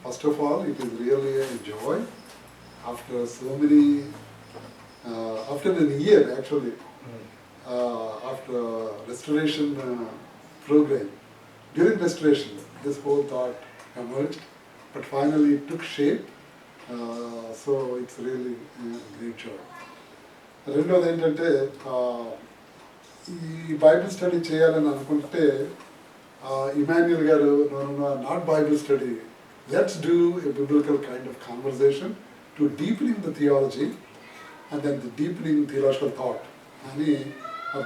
First of all, it is really a joy after so many, after a year actually, after restoration program. During restoration, this whole thought emerged, but finally it took shape. So it's really a great joy. రెండోది ఏంటంటే ఈ Bible study చేయాలని అనుకుంటే Emmanuel garu not Bible study, let's do a biblical kind of conversation to deepening the theology and then the deepening theological thought అని,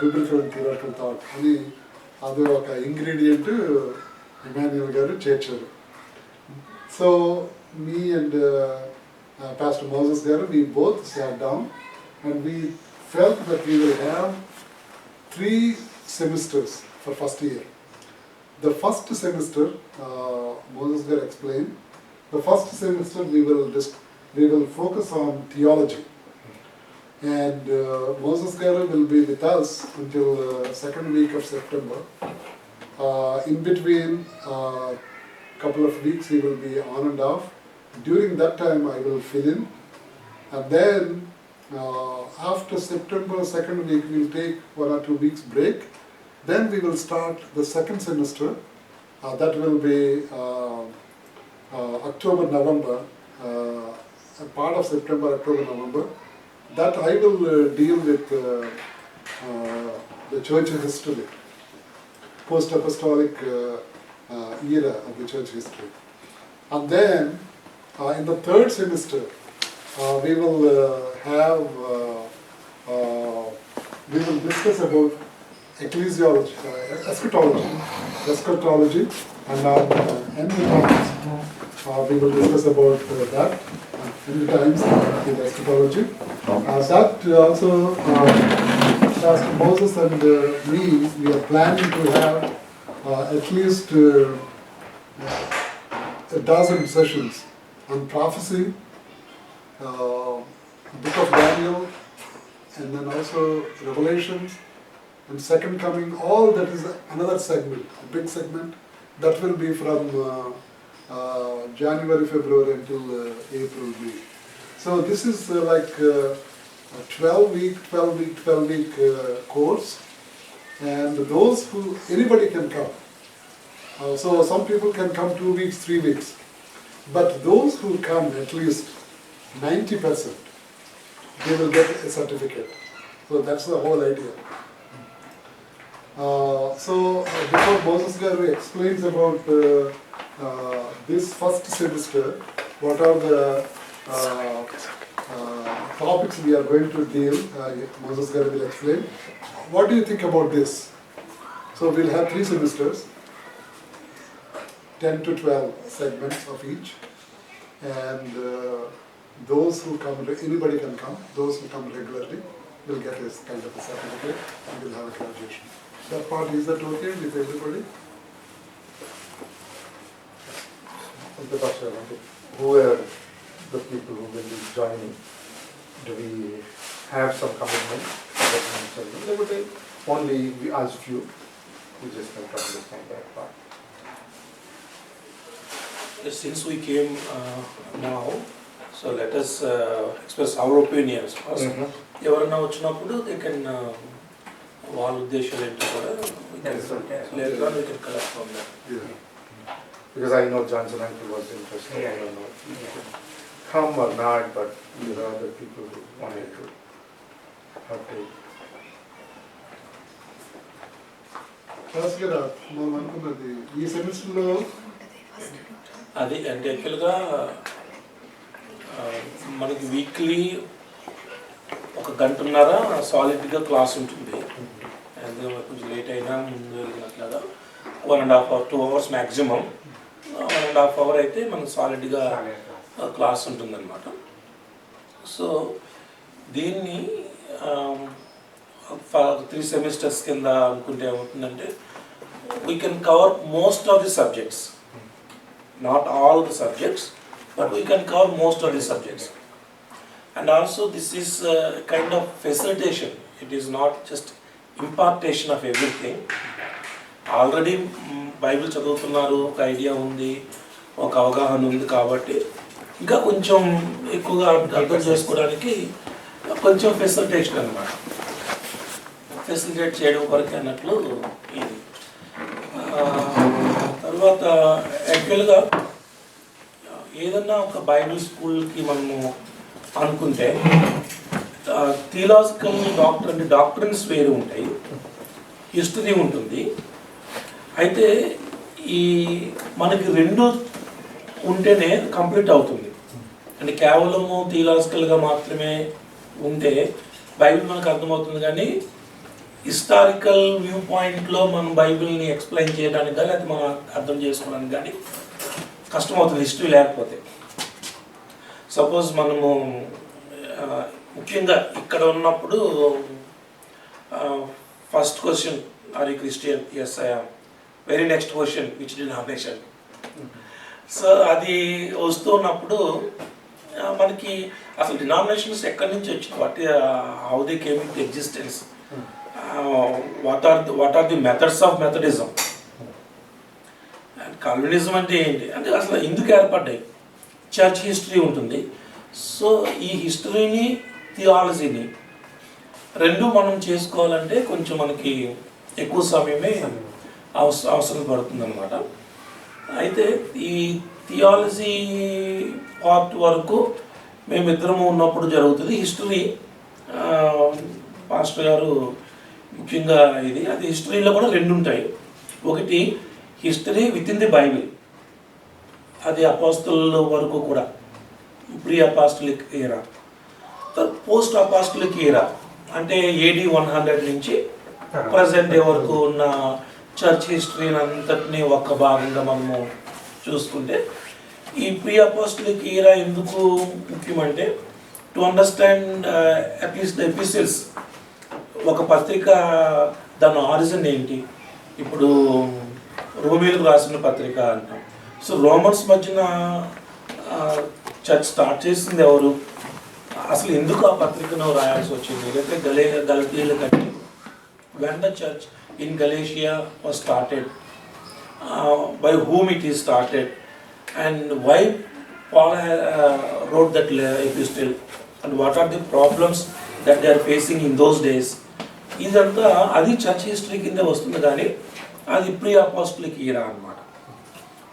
biblical theological thought అని అది ఒక ingredient Emmanuel garu చేర్చారు. So me and Pastor Moses garu, we both sat down and we felt that we will have 3 semesters for first year. The first semester, Moses garu explained, the first semester we will focus on theology, and Moses garu will be with us until second week of September. In between couple of weeks he will be on and off. During that time I will fill in, and then after September second week we will take 1 or 2 weeks break. Then we will start the second semester. That will be October, November, a part of September, October, November. That I will deal with the church history, post-apostolic era of the church history. And then in the third semester, we will discuss about ecclesiology, eschatology, and on end times. We will discuss about that, end times in eschatology. That also, Pastor Moses and me, we are planning to have at least a dozen sessions on prophecy, book of Daniel, and then also Revelations, and second coming. All that is another segment, a big segment, that will be from January, February until April, May. So this is like a 12 week course, and those who, anybody can come. So some people can come 2 weeks, 3 weeks. But those who come at least 90%, they will get a certificate. So that's the whole idea. Before Moses Garu explains about this first semester, what are the topics we are going to deal, Moses Garu will explain. What do you think about this? So we'll have 3 semesters. 10 to 12 segments of each, and those who come, anybody can come, those who come regularly will get a kind of a certificate and will have a graduation. That part, is that okay with everybody? Who are the people who will be joining? Do we have some commitment? Only we ask few. We just have to understand that part. Since we came now, so let us express our opinions first. ఎవరైనా వచ్చినప్పుడు they can వాళ్ళ ఉద్దేశాలు ఏంటో కూడా later on we can collect from them. Because I know Johnson uncle was interested. I don't know if he could come or not, but there are other people who wanted to have to. Class గారు మనం అనుకున్నది ఈ సెమిస్టర్లో అది అంటే యాక్చువల్గా మనకి weekly 1 గంటన్నర సాలిడ్గా క్లాస్ ఉంటుంది. అండ్ కొంచెం లేట్ అయినా ముందు వెళ్ళినట్లాగా 1.5 hours 2 hours మ్యాక్సిమం. 1.5 hours అయితే మనకు సాలిడ్గా క్లాస్ ఉంటుందన్నమాట. సో దీన్ని 3 semesters కింద అనుకుంటే ఏమవుతుందంటే we can cover most of the subjects. Not all the subjects, but we can cover most of the subjects. And also this is a kind of facilitation. It is not just impartation of everything. Already Bible చదువుతున్నారు, ఒక idea ఉంది, ఒక అవగాహన ఉంది కాబట్టి ఇంకా కొంచెం ఎక్కువగా అర్థం చేసుకోవడానికి కొంచెం ఫెసిలిటేషన్ అనమాట, ఫెసిలిటేట్ చేయడం కొరకు అన్నట్లు ఇది. తర్వాత యాక్చువల్గా ఏదన్నా ఒక బైబిల్ స్కూల్కి మనము అనుకుంటే థియలాజికల్ డాక్టర్స్ వేరు ఉంటాయి, హిస్టరీ ఉంటుంది. అయితే ఈ మనకి రెండు ఉంటేనే కంప్లీట్ అవుతుంది. అంటే కేవలము థియలాజికల్గా మాత్రమే ఉంటే బైబిల్ మనకు అర్థమవుతుంది, కానీ హిస్టారికల్ వ్యూ పాయింట్లో మనం బైబిల్ని ఎక్స్ప్లెయిన్ చేయడానికి కానీ అది మనం అర్థం చేసుకోవడానికి కానీ కష్టమవుతుంది హిస్టరీ లేకపోతే. సపోజ్ మనము ముఖ్యంగా ఇక్కడ ఉన్నప్పుడు first question are you Christian, yes I am. Very next question which denomination. So అది వస్తున్నప్పుడు మనకి అసలు డినామినేషన్స్ ఎక్కడి నుంచి వచ్చింది, how they came in to existence, what are the methods of Methodism and Calvinism అంటే ఏంటి అంటే అసలు ఎందుకు ఏర్పడ్డాయి, చర్చ్ హిస్టరీ ఉంటుంది. సో ఈ హిస్టరీని థియాలజీని రెండు మనం చేసుకోవాలంటే కొంచెం మనకి ఎక్కువ సమయమే అవసరం పడుతుంది అనమాట. అయితే ఈ థియాలజీ పార్ట్ వరకు మేమిద్దరము ఉన్నప్పుడు జరుగుతుంది. హిస్టరీ పాస్టర్ గారు ముఖ్యంగా అది హిస్టరీలో కూడా రెండు ఉంటాయి. ఒకటి history with in the Bible, అది అపోస్తలుల వరకు కూడా, ప్రీ అపాస్టలిక్ ఏరా, పోస్ట్ అపాస్టలిక్ ఏరా అంటే AD 100 నుంచి ప్రజెంట్ డే వరకు ఉన్న చర్చ్ హిస్టరీని అంతటినీ ఒక్క భాగంగా మనము చూసుకుంటే, ఈ ప్రీ అపోస్టలిక్ ఏరా ఎందుకు ముఖ్యమంటే టు అండర్స్టాండ్ అట్లీస్ట్ ద ఎపిసిల్స్, ఒక పత్రిక దాని ఆరిజిన్ ఏంటి. ఇప్పుడు రోమీలకు రాసిన పత్రిక అంటాం. సో రోమన్స్ మధ్యన చర్చ్ స్టార్ట్ చేసింది ఎవరు, అసలు ఎందుకు ఆ పత్రికను రాయాల్సి వచ్చింది, లేకపోతే గలతీయులు కట్టి when the church in Galatia was started, by whom it is started, and why Paul wrote that epistle, and what are the problems that they are facing in those days. ఇదంతా అది చర్చ్ హిస్టరీ కింద వస్తుంది, కానీ అది pre అపాస్టలిక్ ఈరా అన్నమాట.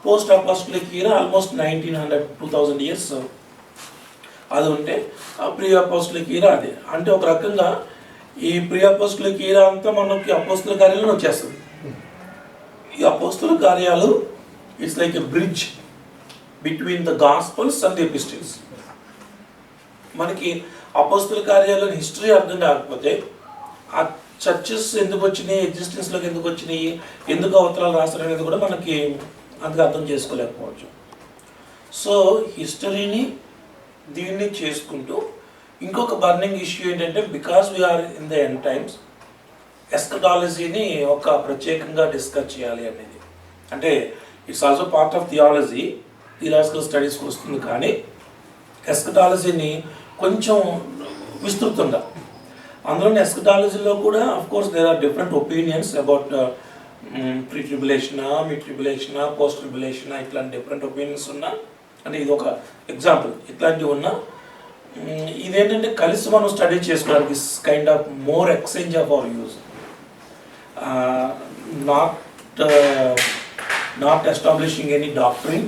Post అపాస్టలిక్ ఈరా almost 1900-2000 years అది ఉంటే pre apostolic ఈరా అది. అంటే ఒక రకంగా ఈ ప్రీ అపోస్తలిక్ ఈరా అంతా మనకి అపోస్తల కార్యాలు వచ్చేస్తుంది. ఈ అపోస్తల కార్యాలు it's like a bridge between the gospels and the epistles. మనకి అపోస్తల కార్యాలు హిస్టరీ అర్థం కాకపోతే ఆ చర్చెస్ ఎందుకు వచ్చినాయి, ఎగ్జిస్టెన్స్లోకి ఎందుకు వచ్చినాయి, ఎందుకు అవతరాలు రాస్తారు అనేది కూడా మనకి అంతగా అర్థం చేసుకోలేకపోవచ్చు. సో హిస్టరీని దీన్ని చేసుకుంటూ ఇంకొక బర్నింగ్ ఇష్యూ ఏంటంటే, because we're in the end times, ఎస్కటాలజీని ఒక ప్రత్యేకంగా డిస్కస్ చేయాలి అనేది. అంటే it's also part of theological స్టడీస్కి వస్తుంది, కానీ ఎస్కటాలజీని కొంచెం విస్తృతంగా, అందులోని ఎస్కటాలజీలో కూడా of course there are different opinions about pre ట్రిబులేషనా, మిడ్ ట్రిబులేషనా, పోస్ట్ ట్రిబులేషనా, ఇట్లాంటి డిఫరెంట్ ఒపీనియన్స్ ఉన్నా, అంటే ఇది ఒక ఎగ్జాంపుల్, ఇట్లాంటివి ఉన్నా ఇదేంటంటే కలిసి మనం స్టడీ చేసుకోవడానికి kind of more exchange of our use, not establishing any doctrine,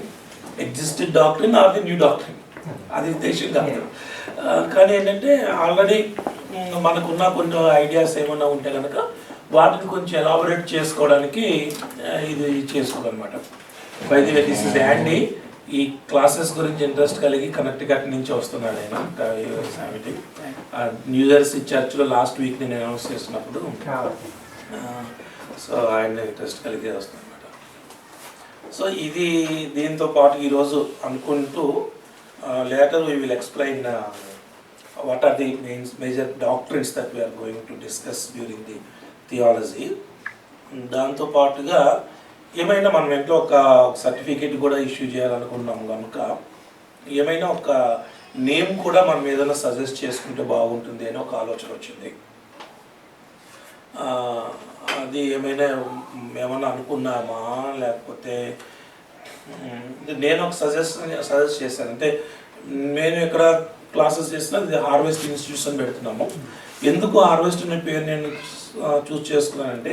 existed doctrine or the new doctrine, అది ఉద్దేశం కాదు. కానీ ఏంటంటే ఆల్రెడీ మనకున్న కొన్ని ఐడియాస్ ఏమన్నా ఉంటే కనుక వాటిని కొంచెం ఎలాబొరేట్ చేసుకోవడానికి ఇది చేసుకోవాలన్నమాట. By the way this is యాండీ, ఈ క్లాసెస్ గురించి ఇంట్రెస్ట్ కలిగి కనెక్టికట్ నుంచి వస్తున్నాడు ఆయన. న్యూ జెర్సీ చర్చ్లో లాస్ట్ వీక్ నేను అనౌన్స్ చేస్తున్నప్పుడు సో ఆయన ఇంట్రెస్ట్ కలిగి వస్తుంది అనమాట. సో ఇది దీంతో పాటు ఈరోజు అనుకుంటూ later we will explain what are the major doctrines that we are going to discuss during the theology. దాంతో పాటుగా ఏమైనా మనం ఇంట్లో ఒక సర్టిఫికేట్ కూడా ఇష్యూ చేయాలనుకున్నాం కనుక ఏమైనా ఒక నేమ్ కూడా మనం ఏదైనా సజెస్ట్ చేసుకుంటే బాగుంటుంది అని ఒక ఆలోచన వచ్చింది. అది ఏమైనా అనుకున్నామా, లేకపోతే నేను ఒక సజెస్ట్ చేశాను. అంటే నేను ఇక్కడ క్లాసెస్ చేసిన ఇది హార్వెస్ట్ ఇన్స్టిట్యూషన్ పెడుతున్నాము. ఎందుకు హార్వెస్ట్ అనే పేరు నేను చూస్ చేసుకున్నానంటే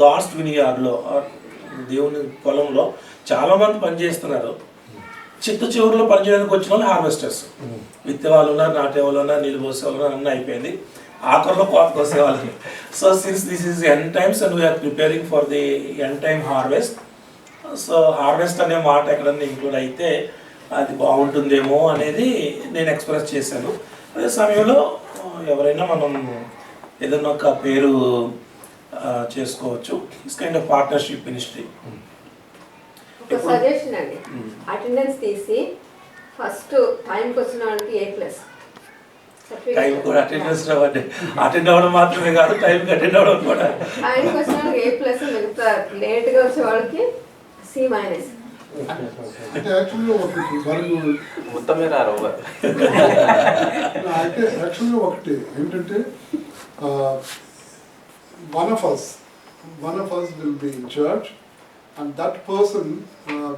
గాడ్స్ వినియార్డ్లో దేవుని పొలంలో చాలామంది పనిచేస్తున్నారు. చివరిలో పనిచేయడానికి వచ్చిన వాళ్ళు హార్వెస్టర్స్. విత్తే వాళ్ళు ఉన్నారు, నాటే వాళ్ళు ఉన్నారు, నీళ్ళు పోసే వాళ్ళు ఉన్నారు, అన్నీ అయిపోయింది. ఆఖరిలో కోత కోసే వాళ్ళని. So since this is end times and we're preparing for the end time harvest. So harvest అనే మాట ఎక్కడన్నా ఇంక్లూడ్ అయితే అది బాగుంటుందేమో అనేది నేను ఎక్స్ప్రెస్ చేశాను. అదే సమయంలో ఎవరైనా మనం ఏదైనా ఒక పేరు చేసుకోవచ్చు. It's kind of partnership ministry. ఒక సజెషన్ అండి, అటెండెన్స్ తీసి ఫస్ట్ టైంకి వచ్చిన వాళ్ళకి A+. టైం కూడా అటెండ్ అవ్వడం మాత్రమే కాదు, టైంకి అటెండ్ అవ్వడం కూడా. టైంకి వచ్చిన వాళ్ళకి A+, మిగతా లేట్గా వచ్చే వాళ్ళకి C-. అంటే యాక్చువల్గా ఒకటి మరి మొత్తమే రారు అయితే యాక్చువల్గా ఒకటి ఏంటంటే one of us will be in charge, and that person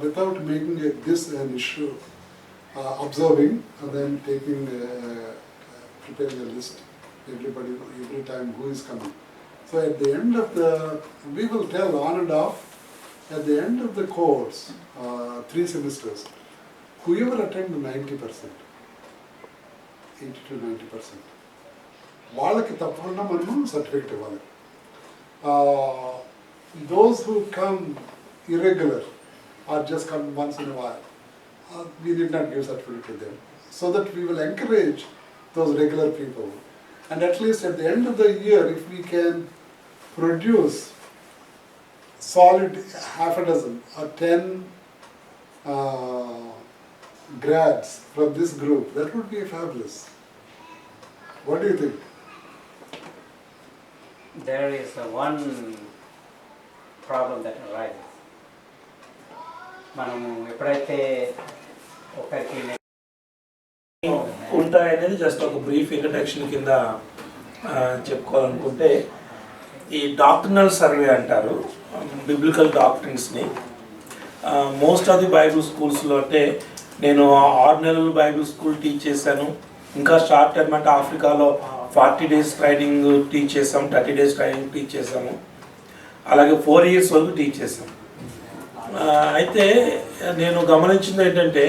without making this an issue, observing and then taking preparing a list every time who is coming. So at the end of we will tell on and off, at the end of the course, 3 semesters, whoever attend 90%, 80 to 90%, వాళ్ళకి తప్పకుండా మనము certificate ఇవ్వాలి. Those who come irregular or just come once in a while, we did not give certificate to them, so that we will encourage those regular people. And at least at the end of the year, if we can produce solid half a dozen or 10 grads from this group, that would be fabulous. What do you think? There is one problem that arises. మనము ఎప్పుడైతే ఒకరికి ఉంటాయనేది just ఒక brief introduction కింద చెప్పుకోవాలనుకుంటే, ఈ doctrinal survey అంటారు biblical డాక్ట్రిన్స్ని. మోస్ట్ ఆఫ్ ది బైబిల్ స్కూల్స్లో అంటే నేను 6 నెలలు బైబిల్ స్కూల్ టీచ్ చేశాను. ఇంకా షార్ట్ టర్మ్ అంటే ఆఫ్రికాలో 40 days ట్రైనింగ్ టీచ్ చేసాము, 30 days ట్రైనింగ్ టీచ్ చేసాము, అలాగే 4 years వరకు టీచ్ చేసాము. అయితే నేను గమనించింది ఏంటంటే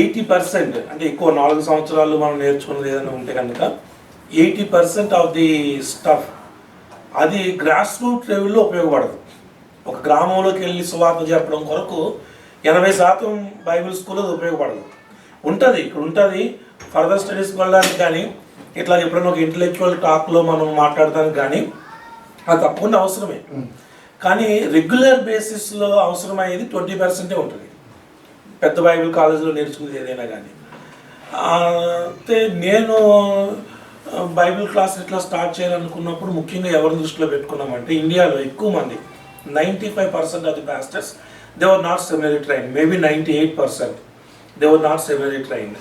80% అంటే ఎక్కువ 4 సంవత్సరాలు మనం నేర్చుకున్నది ఏదైనా ఉంటే కనుక 80% ఆఫ్ ది స్టఫ్ అది గ్రాస్ రూట్ లెవెల్లో ఉపయోగపడదు. ఒక గ్రామంలోకి వెళ్ళి సువార్త చెప్పడం కొరకు 80% బైబిల్ స్కూల్లో ఉపయోగపడదు. ఉంటుంది, ఇక్కడ ఉంటుంది ఫర్దర్ స్టడీస్కి వెళ్ళడానికి, కానీ ఇట్లా ఎప్పుడైనా ఒక ఇంటలెక్చువల్ టాక్లో మనం మాట్లాడడానికి కానీ అది తప్పకుండా అవసరమే. కానీ రెగ్యులర్ బేసిస్లో అవసరమయ్యేది 20% ఉంటుంది పెద్ద బైబిల్ కాలేజీలో నేర్చుకునేది ఏదైనా కానీ. అయితే నేను బైబిల్ క్లాస్ ఇట్లా స్టార్ట్ చేయాలనుకున్నప్పుడు ముఖ్యంగా ఎవరిని దృష్టిలో పెట్టుకున్నామంటే, ఇండియాలో ఎక్కువ మంది 95% of the pastors they were not seminary trained, maybe 98% they were not seminary trained.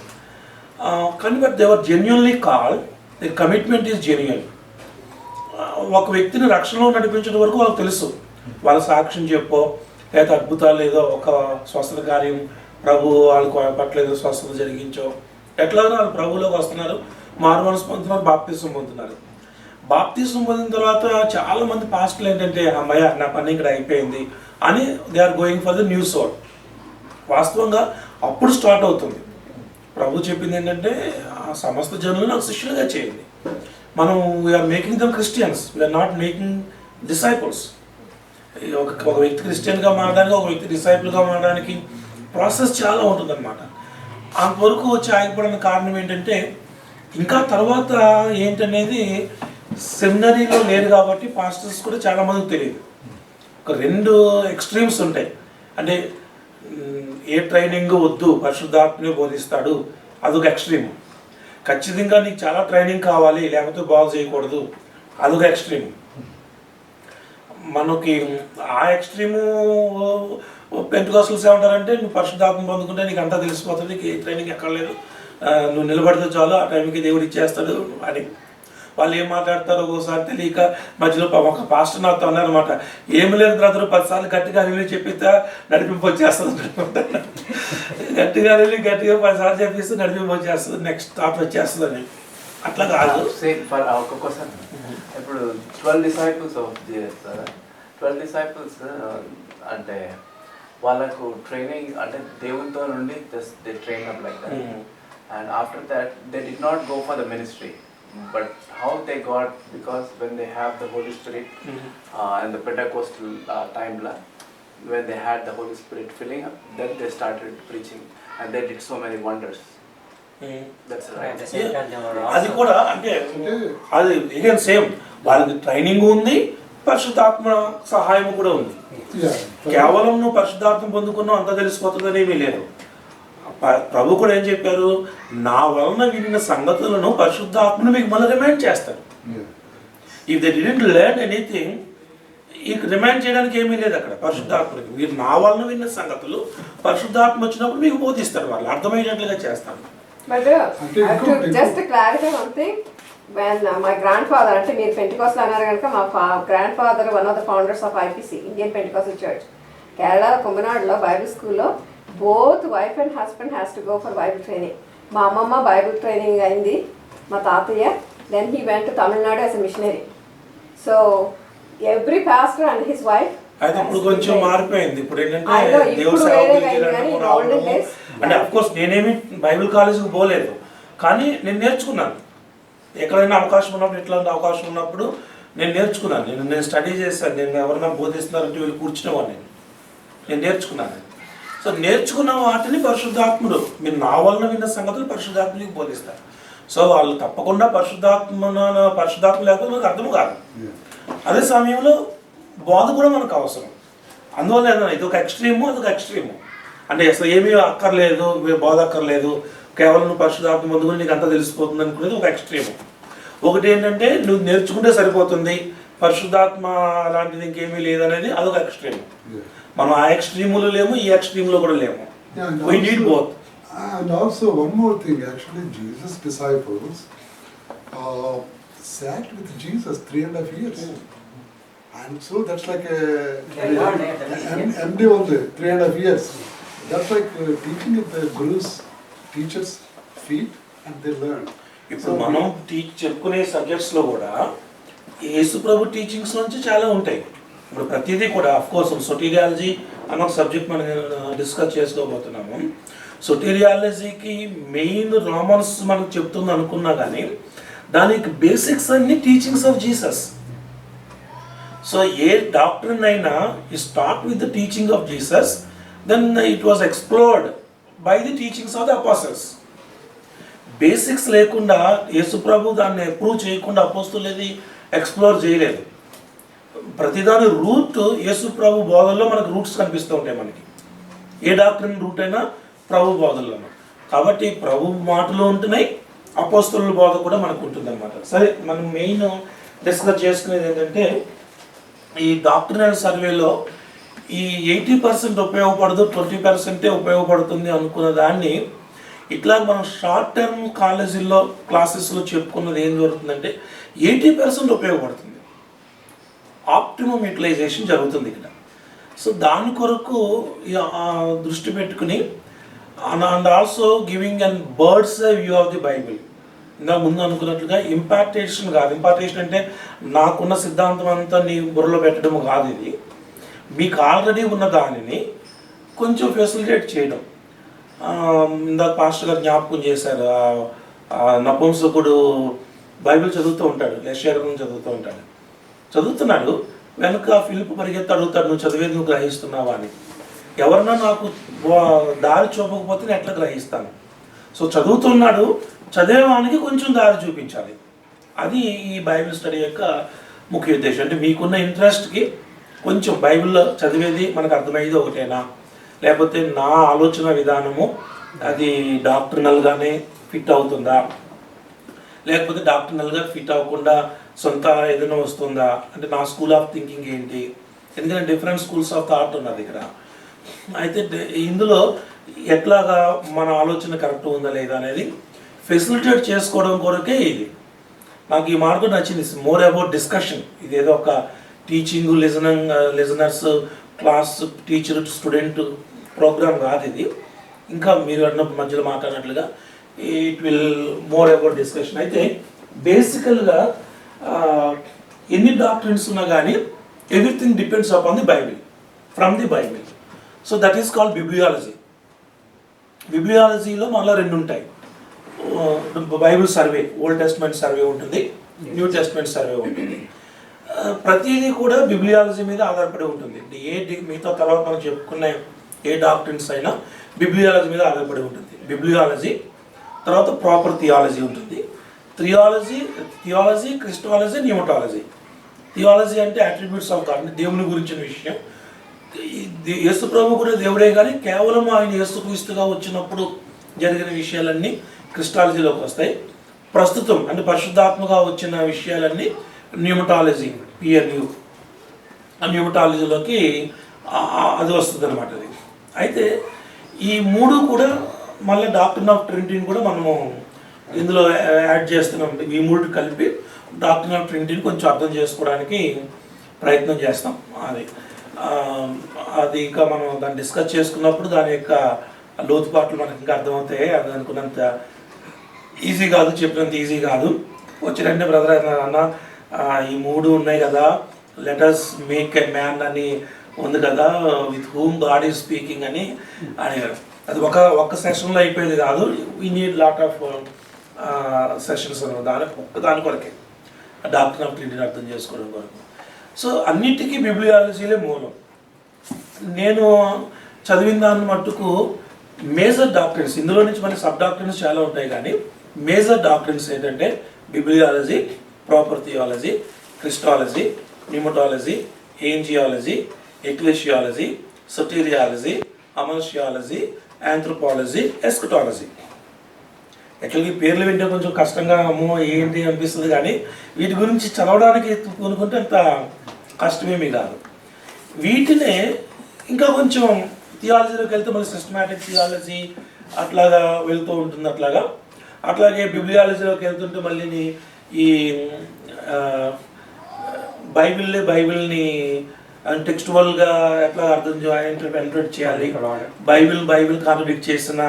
కానీ but they were genuinely call, the commitment is genuine. ఒక వ్యక్తిని రక్షణలో నడిపించడం వరకు వాళ్ళకి తెలుసు, వాళ్ళ సాక్ష్యం చెప్పో లేదా అద్భుతాలు ఏదో ఒక స్వస్థత కార్యం ప్రభు వాళ్ళ పట్ల ఏదో స్వస్థత జరిగించో ఎట్లాగో వాళ్ళు ప్రభువులోకి వస్తున్నారు, మారుమనసు పొందుతున్నారు, బాప్తిసం పొందుతున్నారు. బాప్తిసం పొందిన తర్వాత చాలామంది పాస్టర్లు ఏంటంటే అమ్మయ్య నా పని ఇక్కడ అయిపోయింది అని they are going for the new soul. వాస్తవంగా అప్పుడు స్టార్ట్ అవుతుంది. ప్రభు చెప్పింది ఏంటంటే సమస్త జనులు నాకు శిష్యులుగా చేయండి. మనం we're making them Christians, we're not making disciples. ఒక వ్యక్తి క్రిస్టియన్గా మారడానికి, ఒక వ్యక్తి డిసైపుల్గా మారడానికి ప్రాసెస్ చాలా ఉంటుందన్నమాట. అంతవరకు వచ్చి ఆగిపోవడానికి కారణం ఏంటంటే ఇంకా తర్వాత ఏంటనేది సెమినరీలో లేరు కాబట్టి పాస్టర్స్ కూడా చాలామందికి తెలియదు. ఒక 2 ఎక్స్ట్రీమ్స్ ఉంటాయి. అంటే ఏ ట్రైనింగ్ వద్దు, పరిశుద్ధాత్మనే బోధిస్తాడు, అదొక ఎక్స్ట్రీమ్. ఖచ్చితంగా నీకు చాలా ట్రైనింగ్ కావాలి లేకపోతే బాగు చేయకూడదు, అదొక ఎక్స్ట్రీమ్. మనకి ఆ ఎక్స్ట్రీము పెంటెకోస్టల్స్ ఏమంటారంటే నువ్వు పరిశుద్ధాత్మ పొందుకుంటే నీకు అంతా తెలిసిపోతుంది, నీకు ఏ ట్రైనింగ్ ఎక్కడ లేదు, నువ్వు నిలబడితే చాలు ఆ టైంకి దేవుడు ఇచ్చేస్తాడు అని. వాళ్ళు ఏం మాట్లాడతారో ఒకసారి తెలియక మధ్యలో ఒక పాస్టర్ నాతో అన్నారన్నమాట, ఏమి లేదు బ్రదర్ 10 సార్లు గట్టిగా వెళ్ళి చెప్పితే నడిపింపు వచ్చేస్తుంది. గట్టిగా వెళ్ళి గట్టిగా 10 సార్లు చెప్పిస్తే నడిపింపు వచ్చేస్తుంది, నెక్స్ట్ థాట్ వచ్చేస్తుంది అని. అట్లా కాదు. ఒక్కొక్కసారి ఇప్పుడు 12 disciples ఆఫ్ జీసస్ 12 disciples అంటే వాళ్ళకు ట్రైనింగ్ అంటే దేవునితో నుండి they train up like that, and after that they did not go for the ministry, but how they got, because when they have the holy spirit and the Pentecostal టైమ్లో when they had the Holy Spirit filling up, then they started preaching and they did so many wonders. That's right. At the same time, they were అది also కూడా అంటే అది again same, వాళ్ళకి training ఉంది, పరిశుద్ధాత్మ సహాయం కూడా ఉంది. Yeah. కేవలం నువ్వు పరిశుద్ధాత్మ పొందుకున్నావు అంతా తెలిసిపోతుందని ఏమీ లేదు. ప్రభు కూడా ఏం చెప్పారు, నా వలన వినిన సంగతులను పరిశుద్ధాత్మను మీకు మళ్ళీ రిమైండ్ చేస్తారు. If they didn't learn anything, ఈ రిమైండ్ చేయడానికి ఏమీ లేదు అక్కడ పరిశుద్ధాత్మకి. మీరు నా వలన విన్న సంగతులు పరిశుద్ధాత్మ వచ్చినప్పుడు మీకు బోధిస్తారు, వాళ్ళు అర్థమయ్యేటట్లుగా చేస్తారు. But just to clarify one thing, when my grandfather, అంటే మీరు పెంటికోస్టల్ అన్నారు కనుక, మా grandfather one of the founders of IPC, Indian Pentecostal Church, Kerala కుంభనాడులో బైబిల్ స్కూల్లో both wife and husband has to go for Bible training. మా అమ్మమ్మ Bible training అయింది, మా తాతయ్య, then he went to Tamil Nadu as a missionary. So every pastor and his wife. అయితే ఇప్పుడు కొంచెం మారిపోయింది. ఇప్పుడు ఏంటంటే దేవుడు ఇప్పుడు సేవ వేరే గురించి కానీ రావడము. golden days. అంటే అఫ్ కోర్స్ నేనేమి బైబిల్ కాలేజీకి పోలేదు, కానీ నేను నేర్చుకున్నాను. ఎక్కడైనా అవకాశం ఉన్నప్పుడు, ఎట్లాంటి అవకాశం ఉన్నప్పుడు నేను నేర్చుకున్నాను. నేను స్టడీ చేశాను. నేను ఎవరైనా బోధిస్తున్నారంటే వీళ్ళు కూర్చునేవాడిని, నేను నేర్చుకున్నాను. సో నేర్చుకున్న వాటిని పరిశుద్ధాత్ముడు, మీరు నా వలన విన్న సంగతులు పరిశుద్ధాత్మకి బోధిస్తారు. సో వాళ్ళు తప్పకుండా పరిశుద్ధాత్మ లేకపోతే మనకు అర్థం కాదు. అదే సమయంలో బోధ కూడా మనకు అవసరం. అందువల్ల ఏదైనా ఇది ఒక ఎక్స్ట్రీము, అదొక ఎక్స్ట్రీము. అంటే అసలు ఏమీ అక్కర్లేదు, బోధ అక్కర్లేదు, కేవలం నువ్వు పరిశుద్ధాత్మ పొందుకుని నీకు అంతా తెలిసిపోతుంది అనుకునేది ఒక ఎక్స్ట్రీము. ఒకటి ఏంటంటే నువ్వు నేర్చుకుంటే సరిపోతుంది, పరిశుద్ధాత్మ లాంటిది ఇంకేమీ లేదనేది అదొక ఎక్స్ట్రీము. మనం ఆ ఎక్స్ట్రీములో లేము, ఈ ఎక్స్ట్రీములో కూడా లేము. We need both. And also one more thing, actually Jesus' disciples sat with Jesus 3.5 years. And so that's like MD only, 3.5 years. That's like teaching at the guru's, teachers' feet, and they learn. ఇప్పుడు మనం చెప్పుకునే సబ్జెక్ట్స్లో కూడా యేసు ప్రభు teachings నుంచి చాలా ఉంటాయి. ఇప్పుడు ప్రతిదీ కూడా అఫ్కోర్స్ సొటీరియాలజీ అన్న ఒక సబ్జెక్ట్ మనం డిస్కస్ చేసుకోబోతున్నాము. సొటీరియాలజీకి మెయిన్ రోమన్స్ మనకు చెప్తుంది అనుకున్నా కానీ దానికి బేసిక్స్ అన్ని టీచింగ్స్ ఆఫ్ జీసస్. సో ఏ డాక్టర్ని అయినా ఈ start with the teaching of Jesus, then it was explored by the teachings of the apostles. Basics లేకుండా యేసుప్రభు దాన్ని ప్రూవ్ చేయకుండా అపోస్తులేది ఎక్స్ప్లోర్ చేయలేదు. ప్రతిదాని రూట్ యేసుప్రభు బోధల్లో మనకు రూట్స్ కనిపిస్తూ ఉంటాయి. మనకి ఏ డాక్టర్ని రూట్ అయినా ప్రభు బోధల్లోనూ. కాబట్టి ప్రభు మాటలు ఉంటున్నాయి, అపోస్తుల బోధ కూడా మనకు ఉంటుంది అన్నమాట. సరే, మనం మెయిన్ డిస్కస్ చేసుకునేది ఏంటంటే ఈ డాక్టరల్ సర్వేలో ఈ 80% ఉపయోగపడదు, 20% ఉపయోగపడుతుంది అనుకున్న దాన్ని ఇట్లా మనం షార్ట్ టర్మ్ కాలేజీల్లో క్లాసెస్లో చెప్పుకున్నది ఏం జరుగుతుందంటే 80% ఉపయోగపడుతుంది. ఆప్టిమమ్ యూటిలైజేషన్ జరుగుతుంది ఇక్కడ. సో దాని కొరకు దృష్టి పెట్టుకుని and also giving and birds view of the Bible. ఇంకా ముందు అనుకున్నట్లుగా ఇంపార్టేషన్ కాదు. ఇంపార్టేషన్ అంటే నాకున్న సిద్ధాంతం అంతా నీ బుర్రలో పెట్టడం కాదు. ఇది మీకు ఆల్రెడీ ఉన్న దానిని కొంచెం ఫెసిలిటేట్ చేయడం. ఇందాక పాస్టర్ గారు జ్ఞాపకం చేశారు, నపుంసకుడు బైబిల్ చదువుతూ ఉంటాడు, యెషయా గ్రంథం చదువుతున్నాడు. వెనుక ఫిలిప్ పరిగెత్తి అడుగుతాడు, నువ్వు చదివేది నువ్వు గ్రహిస్తున్నావా అని. ఎవరన్నా నాకు దారి చూపకపోతే నేను ఎట్లా గ్రహిస్తాను? సో చదువుతున్నాడు, చదివేవానికి కొంచెం దారి చూపించాలి. అది ఈ బైబిల్ స్టడీ యొక్క ముఖ్య ఉద్దేశం. అంటే మీకున్న ఇంట్రెస్ట్కి కొంచెం బైబిల్లో చదివేది మనకు అర్థమయ్యేది ఒకటేనా, లేకపోతే నా ఆలోచన విధానము అది డాక్టర్నల్గానే ఫిట్ అవుతుందా, లేకపోతే డాక్టర్నల్గా ఫిట్ అవ్వకుండా సొంత ఏదైనా వస్తుందా, అంటే నా స్కూల్ ఆఫ్ థింకింగ్ ఏంటి. ఎందుకంటే డిఫరెంట్ స్కూల్స్ ఆఫ్ థాట్ ఉన్నది ఇక్కడ. అయితే ఇందులో ఎట్లాగా మన ఆలోచన కరెక్ట్ ఉందా లేదా అనేది ఫెసిలిటేట్ చేసుకోవడం కొరకే ఇది. నాకు ఈ మాట కూడా నచ్చింది, మోర్ అబౌట్ డిస్కషన్. ఇదేదో ఒక teaching listeners class teacher student programme కాదు ఇది. ఇంకా మీరు అన్న మధ్యలో మాట్లాడినట్లుగా it will more about discussion. అయితే బేసికల్గా ఎన్ని డాక్టరీన్స్ ఉన్నా కానీ everything depends upon the Bible, from the Bible. So that is called bibliology. బిబ్లియాలజీలో మళ్ళీ 2 ఉంటాయి. Bible survey, old testament survey ఉంటుంది, న్యూ టెస్ట్మెంట్ సర్వే ఉంటుంది. ప్రతిదీ కూడా బిబ్లియాలజీ మీద ఆధారపడి ఉంటుంది. మిగతా తర్వాత మనం చెప్పుకున్న ఏ డాక్టరీన్స్ అయినా బిబ్లియాలజీ మీద ఆధారపడి ఉంటుంది. బిబ్లియాలజీ తర్వాత ప్రాపర్ థియాలజీ ఉంటుంది. Theology, Christology, pneumatology. థియాలజీ అంటే అట్రిబ్యూట్స్ ఆఫ్ గాడ్, దేవుని గురించిన విషయం. యేసు ప్రభు కూడా దేవుడే, కానీ కేవలం ఆయన యేసుక్రీస్తుగా వచ్చినప్పుడు జరిగిన విషయాలన్నీ క్రిస్టాలజీలోకి వస్తాయి. ప్రస్తుతం అంటే పరిశుద్ధాత్మగా వచ్చిన విషయాలన్నీ న్యూమటాలజీ, పిఎన్యు ఆ న్యూమటాలజీలోకి అది వస్తుంది అనమాట. అది అయితే ఈ 3 కూడా మళ్ళీ డాక్ట్రిన్ ఆఫ్ ట్రినిటీని కూడా మనము ఇందులో యాడ్ చేస్తున్నాం. ఈ 3 కలిపి డాక్ట్రిన్ ఆఫ్ ట్రినిటీని కొంచెం అర్థం చేసుకోవడానికి ప్రయత్నం చేస్తాం. అది ఇంకా మనం దాన్ని డిస్కస్ చేసుకున్నప్పుడు దాని యొక్క లోతుపాట్లు మనకి ఇంకా అర్థమవుతాయి. అది అనుకున్నంత ఈజీ కాదు, చెప్పినంత ఈజీ కాదు. వచ్చినంటే బ్రదర్ అన్న ఈ 3 ఉన్నాయి కదా, లెటర్స్ మేక్ ఎ మ్యాన్ అని ఉంది కదా, with whom God is speaking అని అడిగారు. అది ఒక్క సెషన్లో అయిపోయేది కాదు. We need lot of sessions దాని కొరకే డాక్టర్ ఆఫ్ ట్రినిటీని అర్థం చేసుకోవడం కొరకు. సో అన్నిటికీ బిబ్లియాలజీలే మూలం. నేను చదివిన దాన్ని మట్టుకు మేజర్ డాక్టరీన్స్, ఇందులో నుంచి మన సబ్ డాక్టరీన్స్ చాలా ఉంటాయి, కానీ మేజర్ డాక్టరీన్స్ ఏంటంటే bibliology, proper theology, Christology, pneumatology, angelology, ecclesiology, soteriology, hamartiology, anthropology, eschatology. యాక్చువల్గా పేర్లు వింటే కొంచెం కష్టంగా అమ్మో ఏంటి అనిపిస్తుంది, కానీ వీటి గురించి చదవడానికి కొనుక్కుంటే అంత కష్టమేమీ కాదు. వీటినే ఇంకా కొంచెం థియాలజీలోకి వెళ్తే మళ్ళీ సిస్టమాటిక్ థియాలజీ అట్లాగా వెళ్తూ ఉంటుంది. అట్లాగే బిబ్లియాలజీలోకి వెళ్తుంటే మళ్ళీ ఈ బైబిల్ని టెక్స్టువల్గా ఎట్లా అర్థం ఇంటర్ప్రిట్ చేయాలి, బైబిల్ కాంట్రడిక్ట్ చేసిన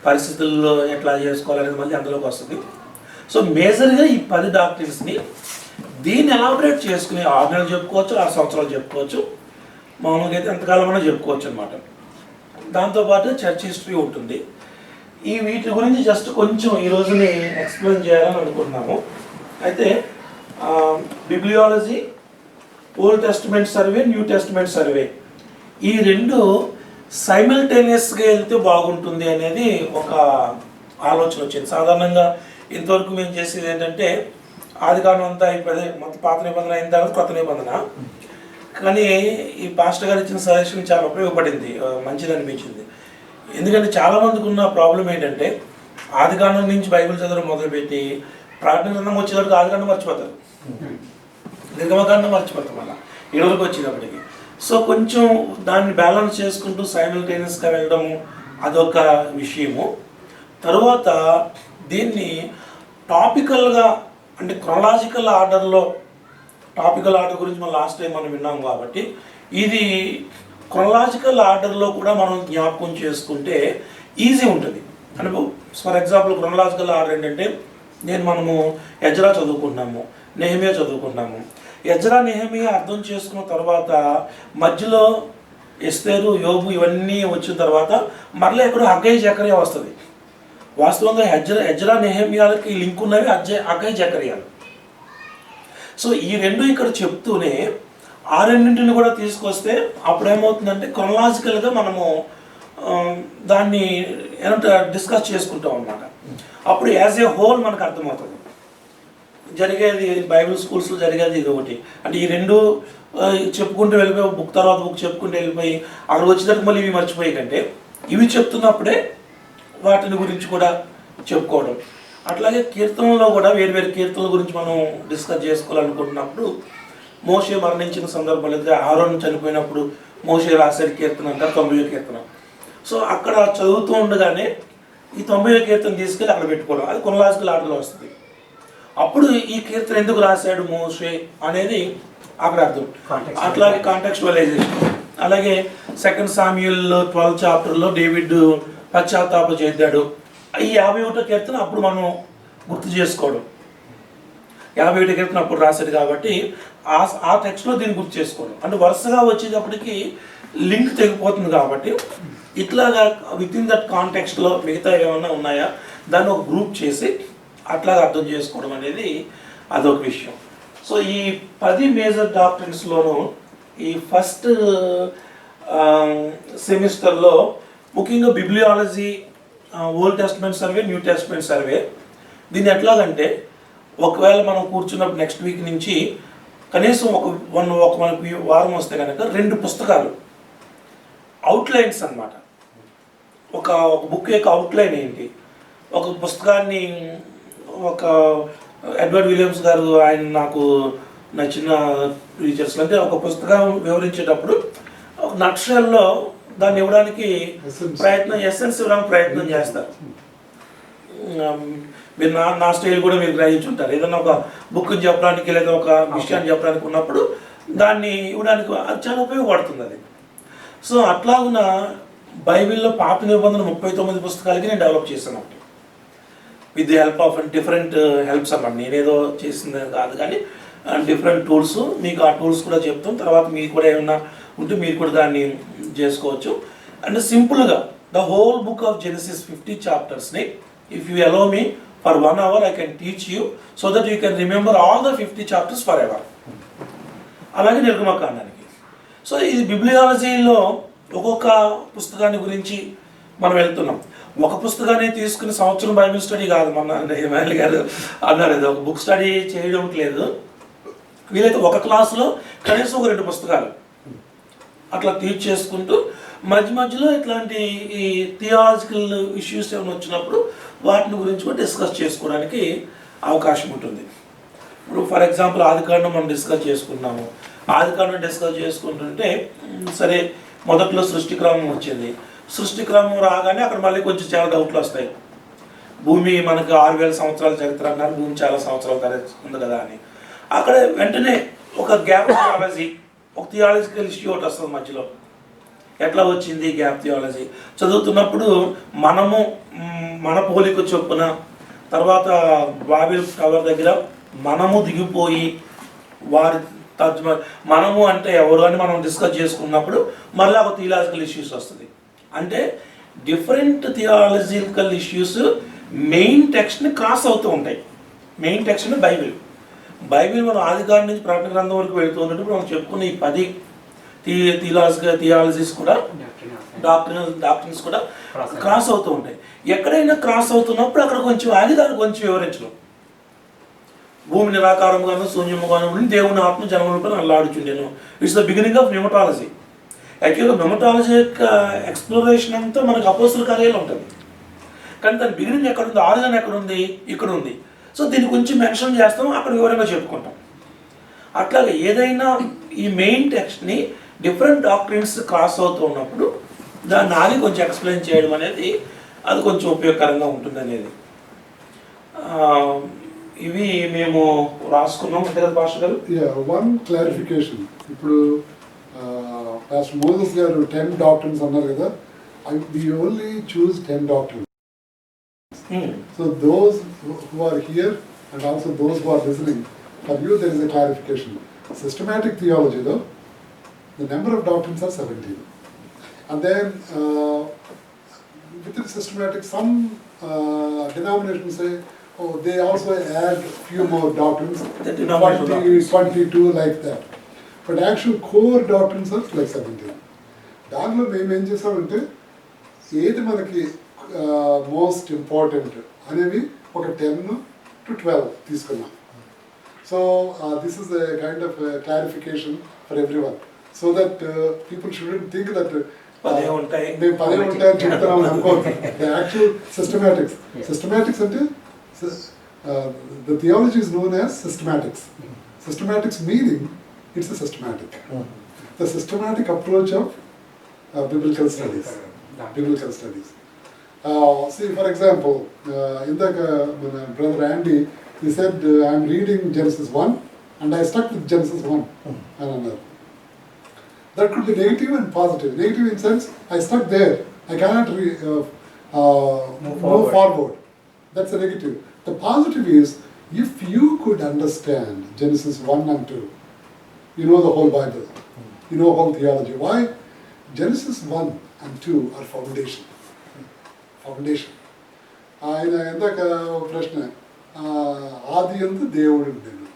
పరిస్థితుల్లో ఎట్లా చేసుకోవాలనేది మళ్ళీ అందులోకి వస్తుంది. సో మేజర్గా ఈ 10 డాక్టరీన్స్ని దీన్ని ఎలాబరేట్ చేసుకుని 6 నెలలు చెప్పుకోవచ్చు, 6 సంవత్సరాలు చెప్పుకోవచ్చు, మామూలుగా అయితే ఎంతకాలమైనా చెప్పుకోవచ్చు అనమాట. దాంతోపాటు చర్చ్ హిస్టరీ ఉంటుంది. వీటి గురించి జస్ట్ కొంచెం ఈ రోజుని ఎక్స్ప్లెయిన్ చేయాలని అనుకుంటున్నాము. అయితే bibliology, old testament survey, new testament survey, ఈ 2 సైమల్టేనియస్గా వెళ్తే బాగుంటుంది అనేది ఒక ఆలోచన వచ్చింది. సాధారణంగా ఇంతవరకు మేము చేసేది ఏంటంటే ఆదికాండం అంతా అయిపోయింది, మొత్తం పాత నిబంధన అయిన తర్వాత కొత్త నిబంధన. కానీ ఈ పాస్టర్ గారు ఇచ్చిన సజెషన్ చాలా ఉపయోగపడింది, మంచిది అనిపించింది. ఎందుకంటే చాలామందికి ఉన్న ప్రాబ్లం ఏంటంటే ఆదికాండం నుంచి బైబిల్ చదవడం మొదలుపెట్టి ప్రార్థన గ్రంథం వచ్చేటప్పుడు ఆదికాండం మర్చిపోతారు, నిర్గమకాండం మర్చిపోతాం అలా 7 వరకు వచ్చేటప్పటికి. సో కొంచెం దాన్ని బ్యాలెన్స్ చేసుకుంటూ సైమల్టేనియస్గా వెళ్ళడము అదొక విషయము. తర్వాత దీన్ని టాపికల్గా అంటే క్రొనాలజికల్ ఆర్డర్లో, టాపికల్ ఆర్డర్ గురించి మనం లాస్ట్ టైం మనం విన్నాం కాబట్టి ఇది క్రొనాలజికల్ ఆర్డర్లో కూడా మనం జ్ఞాపకం చేసుకుంటే ఈజీ ఉంటుంది. అంటే ఫర్ ఎగ్జాంపుల్ క్రొనాలజికల్ ఆర్డర్ ఏంటంటే మనము ఎజ్రా చదువుకున్నాము, నెహెమియా చదువుకున్నాము. ఎజ్రా, నెహెమియా అర్థం చేసుకున్న తర్వాత మధ్యలో ఎస్తేరు, యోబు ఇవన్నీ వచ్చిన తర్వాత మరలా ఎక్కడో హగ్గై జకర్యా వస్తుంది. వాస్తవంగా ఎజ్రా నెహెమియాలకి లింక్ ఉన్నవి హగ్గై జకర్యాలు. సో ఈ 2 ఇక్కడ చెప్తూనే ఆ 2 కూడా తీసుకొస్తే అప్పుడు ఏమవుతుందంటే క్రొనాలజికల్గా మనము దాన్ని ఏమంటే డిస్కస్ చేసుకుంటాం అన్నమాట. అప్పుడు యాజ్ ఏ హోల్ మనకు అర్థమవుతుంది. జరిగేది బైబిల్ స్కూల్స్లో జరిగేది ఇది ఒకటి. అంటే ఈ 2 చెప్పుకుంటూ వెళ్ళిపోయి బుక్ తర్వాత బుక్ చెప్పుకుంటూ వెళ్ళిపోయి అక్కడ వచ్చేటప్పుడు మళ్ళీ ఇవి మర్చిపోయి కంటే ఇవి చెప్తున్నప్పుడే వాటిని గురించి కూడా చెప్పుకోవడం. అట్లాగే కీర్తనలో కూడా వేరు కీర్తనల గురించి మనం డిస్కస్ చేసుకోవాలనుకుంటున్నప్పుడు మోషే మరణించిన సందర్భాలు, ఆరోన్ చనిపోయినప్పుడు మోషే రాశాడు కీర్తన అంటారు 90వ కీర్తన. సో అక్కడ చదువుతూ ఉండగానే ఈ 90వ కీర్తన తీసుకెళ్ళి అక్కడ పెట్టుకోవడం, అది క్రొనాలజికల్ ఆర్డర్లో వస్తుంది. అప్పుడు ఈ కీర్తన ఎందుకు రాశాడు మోషే అనేది అక్కడ అర్థం. అట్లాగే కాంటెక్స్చువలైజేషన్. అలాగే 2 సామ్యూయల్ 12 చాప్టర్లో డేవిడ్ పశ్చాత్తాపం చెందాడు. ఈ 51వ కీర్తన అప్పుడు మనం గుర్తు చేసుకోవడం. 51వ కీర్తన అప్పుడు రాశాడు కాబట్టి ఆ టెక్స్ట్లో దీన్ని గుర్తు చేసుకోవడం. అంటే వరుసగా వచ్చేటప్పటికి లింక్ తెగిపోతుంది కాబట్టి ఇట్లాగా విత్ ఇన్ దట్ కాంటెక్స్ట్లో మిగతా ఏమైనా ఉన్నాయా దాన్ని ఒక గ్రూప్ చేసి అట్లాగా అర్థం చేసుకోవడం అనేది అదొక విషయం. సో ఈ 10 మేజర్ డాక్ట్రిన్స్లోనూ ఈ ఫస్ట్ సెమిస్టర్లో ముఖ్యంగా bibliology, old testament survey, new testament survey. దీన్ని ఎట్లాగంటే ఒకవేళ మనం కూర్చున్నప్పుడు నెక్స్ట్ వీక్ నుంచి కనీసం మనకి వారం వస్తే కనుక 2 పుస్తకాలు అవుట్లైన్స్ అన్నమాట. ఒక బుక్ యొక్క అవుట్లైన్ ఏంటి, ఒక పుస్తకాన్ని ఒక ఎడ్వర్డ్ విలియమ్స్ గారు ఆయన నాకు నచ్చిన టీచర్స్ అంటే ఒక పుస్తకం వివరించేటప్పుడు ఒక నక్షల్లో దాన్ని ఇవ్వడానికి ఎసెన్స్ ఇవ్వడానికి ప్రయత్నం చేస్తారు. మీరు నా స్టైల్ కూడా మీరు గ్రహించుంటారు. ఏదైనా ఒక బుక్ చెప్పడానికి లేదా ఒక విషయాన్ని చెప్పడానికి ఉన్నప్పుడు దాన్ని ఇవ్వడానికి అది చాలా ఉపయోగపడుతుంది అది. సో అట్లాగున బైబిల్లో పాత నిబంధన 39 పుస్తకాలకి నేను డెవలప్ చేశాను with the help of different helps అన్నమాట. నేనేదో చేసింది కాదు కానీ డిఫరెంట్ టూల్స్, మీకు ఆ టూల్స్ కూడా చెప్తాం. తర్వాత మీకు కూడా ఏమన్నా ఉంటే మీరు కూడా దాన్ని చేసుకోవచ్చు. అండ్ సింపుల్గా the whole book of Genesis 50 చాప్టర్స్ని if you allow me for 1 hour I can teach you so that you can remember all the 50 chapters forever. అలాగే నిర్గమకాండానికి. సో ఇది బిబ్లియాలజీలో ఒక్కొక్క పుస్తకాన్ని గురించి మనం వెళ్తున్నాం. ఒక పుస్తకాన్ని తీసుకుని సంవత్సరం బైబిల్ స్టడీ కాదు. మన హిమాయల్ గారు అన్నారు ఇది ఒక బుక్ స్టడీ చేయడం లేదు. వీలైతే ఒక క్లాసులో కనీసం ఒక 2 పుస్తకాలు అట్లా టీచ్ చేసుకుంటూ మధ్యలో ఇట్లాంటి ఈ థియాలజికల్ ఇష్యూస్ ఏమైనా వచ్చినప్పుడు వాటిని గురించి కూడా డిస్కస్ చేసుకోవడానికి అవకాశం ఉంటుంది. ఇప్పుడు ఫర్ ఎగ్జాంపుల్ ఆదికాండం మనం డిస్కస్ చేసుకున్నాము. ఆదికాండం డిస్కస్ చేసుకుంటుంటే సరే మొదట్లో సృష్టిక్రమం వచ్చింది. సృష్టిక్రమం రాగానే అక్కడ మళ్ళీ కొంచెం చాలా డౌట్లు వస్తాయి. భూమి మనకు 6000 సంవత్సరాల చరిత్ర అన్నారు, భూమి చాలా సంవత్సరాల చరిత్ర ఉంది కదా అని. అక్కడ వెంటనే ఒక గ్యాప్ థియాలజీ, ఒక థియాలజికల్ ఇష్యూ ఒకటి వస్తుంది మధ్యలో. ఎట్లా వచ్చింది గ్యాప్ థియాలజీ చదువుతున్నప్పుడు మనము మన పోలిక చొప్పున తర్వాత బాబిల్ టవర్ దగ్గర మనము దిగిపోయి వారి మనము అంటే ఎవరు అని మనం డిస్కస్ చేసుకున్నప్పుడు మళ్ళీ ఒక థియాలజికల్ ఇష్యూస్ వస్తుంది. అంటే డిఫరెంట్ థియాలజికల్ ఇష్యూస్ మెయిన్ టెక్స్ట్ని క్రాస్ అవుతూ ఉంటాయి. మెయిన్ టెక్స్ట్ బైబిల్ మనం ఆదికాండం నుంచి ప్రకటన గ్రంథం వరకు వెళుతూ ఉన్నప్పుడు మనం చెప్పుకున్న ఈ 10 థియాలజీస్ కూడా డాక్టర్స్ కూడా క్రాస్ అవుతూ ఉంటాయి. ఎక్కడైనా క్రాస్ అవుతున్నప్పుడు అక్కడ కొంచెం ఆగి దాన్ని కొంచెం వివరించడం. భూమి నిరాకారముగాను శూన్యముగాను ఉండి దేవుని ఆత్మ జనములపై అల్లాడుచుండెను. It's the beginning of pneumatology. యాక్చువల్గా న్యూమటాలజీ యొక్క ఎక్స్ప్లోరేషన్ అంతా మనకు అపోస్తల కార్యాలు ఉంటుంది. కానీ దాని బిగినింగ్ ఎక్కడుంది, ఆరిజిన్ ఎక్కడుంది, ఇక్కడ ఉంది. సో దీన్ని కొంచెం మెన్షన్ చేస్తాం, అక్కడ వివరంగా చెప్పుకుంటాం. అట్లాగే ఏదైనా ఈ మెయిన్ టెక్స్ట్ని డిఫరెంట్ డాక్ట్రిన్స్ క్రాస్ అవుతూ ఉన్నప్పుడు దాన్ని ఆగి కొంచెం ఎక్స్ప్లెయిన్ చేయడం అనేది అది కొంచెం ఉపయోగకరంగా ఉంటుంది అనేది. ఇవి మేము రాసుకున్నాం అంటే కదా పాస్టర్ గారు. One clarification. ఇప్పుడు పాస్టర్ మోసెస్ గారు 10 డాక్ట్రిన్స్ అన్నారు కదా. we only choose 10 doctrines. So those who are here and also those who are listening, for you there is a clarification. Systematic theology though, the number of doctrines are 17. And then within systematic some denominations say, oh, they also add few more doctrines, 22 like that. But actual core doctrines are like 17. దానిలో మేము ఏం చేసామంటే ఏది మనకి most important అనేవి ఒక 10 to 12 తీసుకున్నాం. So this is the kind of clarification for everyone, so that people student think that మేము 10 ఉంటాయని చెప్తున్నాం అనుకోవద్దు. ద యాక్చువల్ సిస్టమాటిక్స్ అంటే the theology is known as systematics. Systematics meaning it's a systematic. The systematic approach of biblical studies. See, for example, in the brother Andy, he said, I'm reading Genesis 1 and I stuck with Genesis 1 and another. That could be negative and positive. Negative in sense, I stuck there. I cannot move forward. That's a negative. The positive is, if you could understand Genesis 1 and 2, you know the whole Bible, you know whole theology. Why? Genesis 1 and 2 are foundation. Foundation. ఆయన ఎందాక ప్రశ్న ఆది యందు దేవుడు ఉండెను.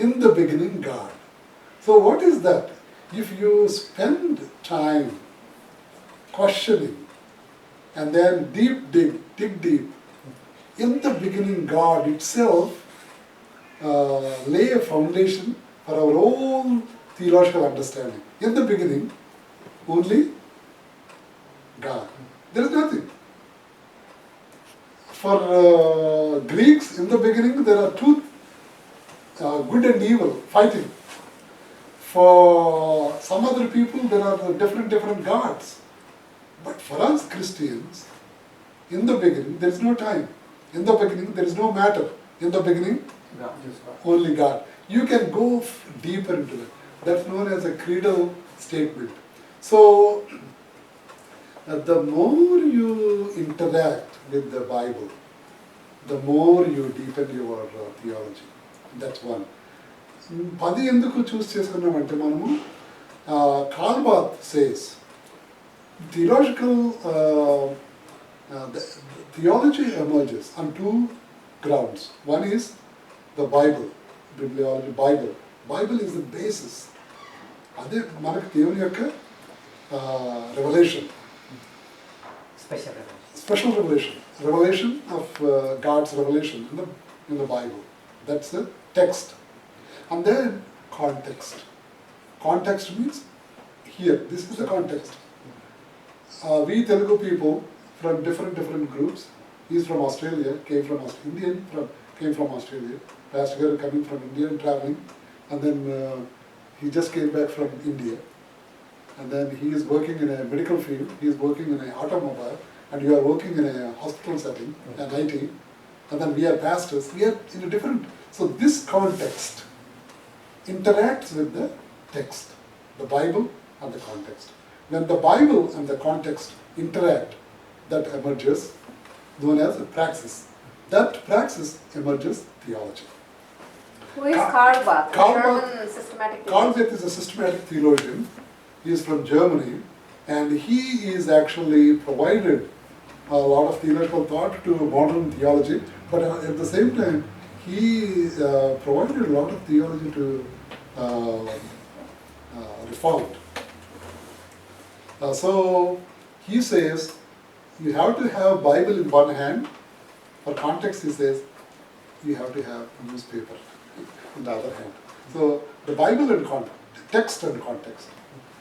In the beginning God. So what is that? If you spend time questioning and then dig deep, in the beginning God itself lay a foundation for our own theological understanding. In the beginning, only God. There is nothing. For Greeks, in the beginning, there are two, good and evil, fighting. For some other people, there are different gods. But for us Christians, in the beginning, there is no time. In the beginning, there is no matter. In the beginning, only God. You can go deeper into that. That's known as a creedal statement. So, the more you interact with the Bible, the more you deepen your theology. That's one. 10 ఎందుకు చూస్ చేసుకున్నామంటే మనము Karlbarth says the theology emerges on two grounds. One is the Bible, bibliology, Bible. Bible is the basis. అదే మనకు దేవుని యొక్క revelation. Special revelation. Revelation of God's revelation in the Bible. That's the text. And then context. Context means here, this is the context. We Telugu people from different groups. He's from Australia, came from Australia. Pastor Garu coming from India and traveling. And then he just came back from India. And then he is working in a medical field, he is working in an automobile, and you are working in a hospital setting, an IT. And then we are pastors, we are in a different. So this context interacts with the text, the Bible and the context. When the Bible and the context interact, that emerges, known as a praxis. That praxis emerges theology. Who is Karlbarth? Karlbarth- German systematic theologian. Karlbarth is a systematic theologian. He is from Germany, and he is actually provided a lot of theological thought to modern theology, but at the same time, he provided a lot of theology to Reformed. So he says you have to have Bible in one hand. For context, he says you have to have newspaper in the other hand. So the Bible and text and context.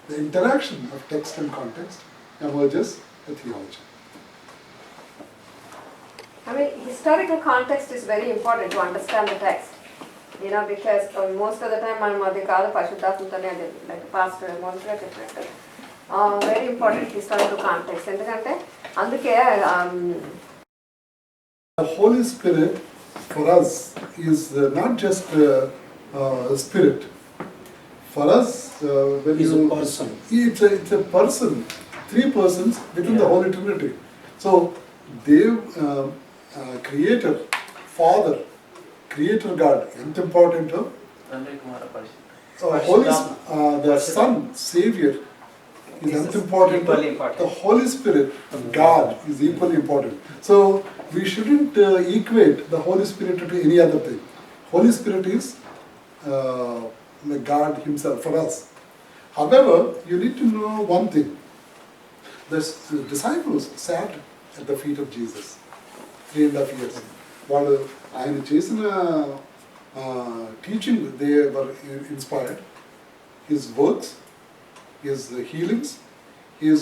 The interaction of text and context emerges a theology. I mean, historical context is very important to understand the text. You know, because most of the time మనం అది కాదు పరిశుద్ధాత్మతోనే అది like pastor మొదలుగా చెప్పినట్టు very important historical context ఎందుకంటే అందుకే The Holy Spirit for us is not just a spirit. For us, when He's you, a person. It's a person, 3 persons within the Holy Trinity. So, Creator, Father, Creator God, ఎంత important. తండ్రి కుమార పరిశుద్ధ The Son, Savior, is Is ఎంత important. equally important. The Holy Spirit, God, is equally important. So we shouldn't equate the Holy Spirit to any other thing. Holy Spirit is like God Himself for us. However, you need to know one thing. The disciples sat at the feet of Jesus 3.5 years. వాళ్ళు ఆయన చేసిన teaching, they were inspired. His works, his healings, his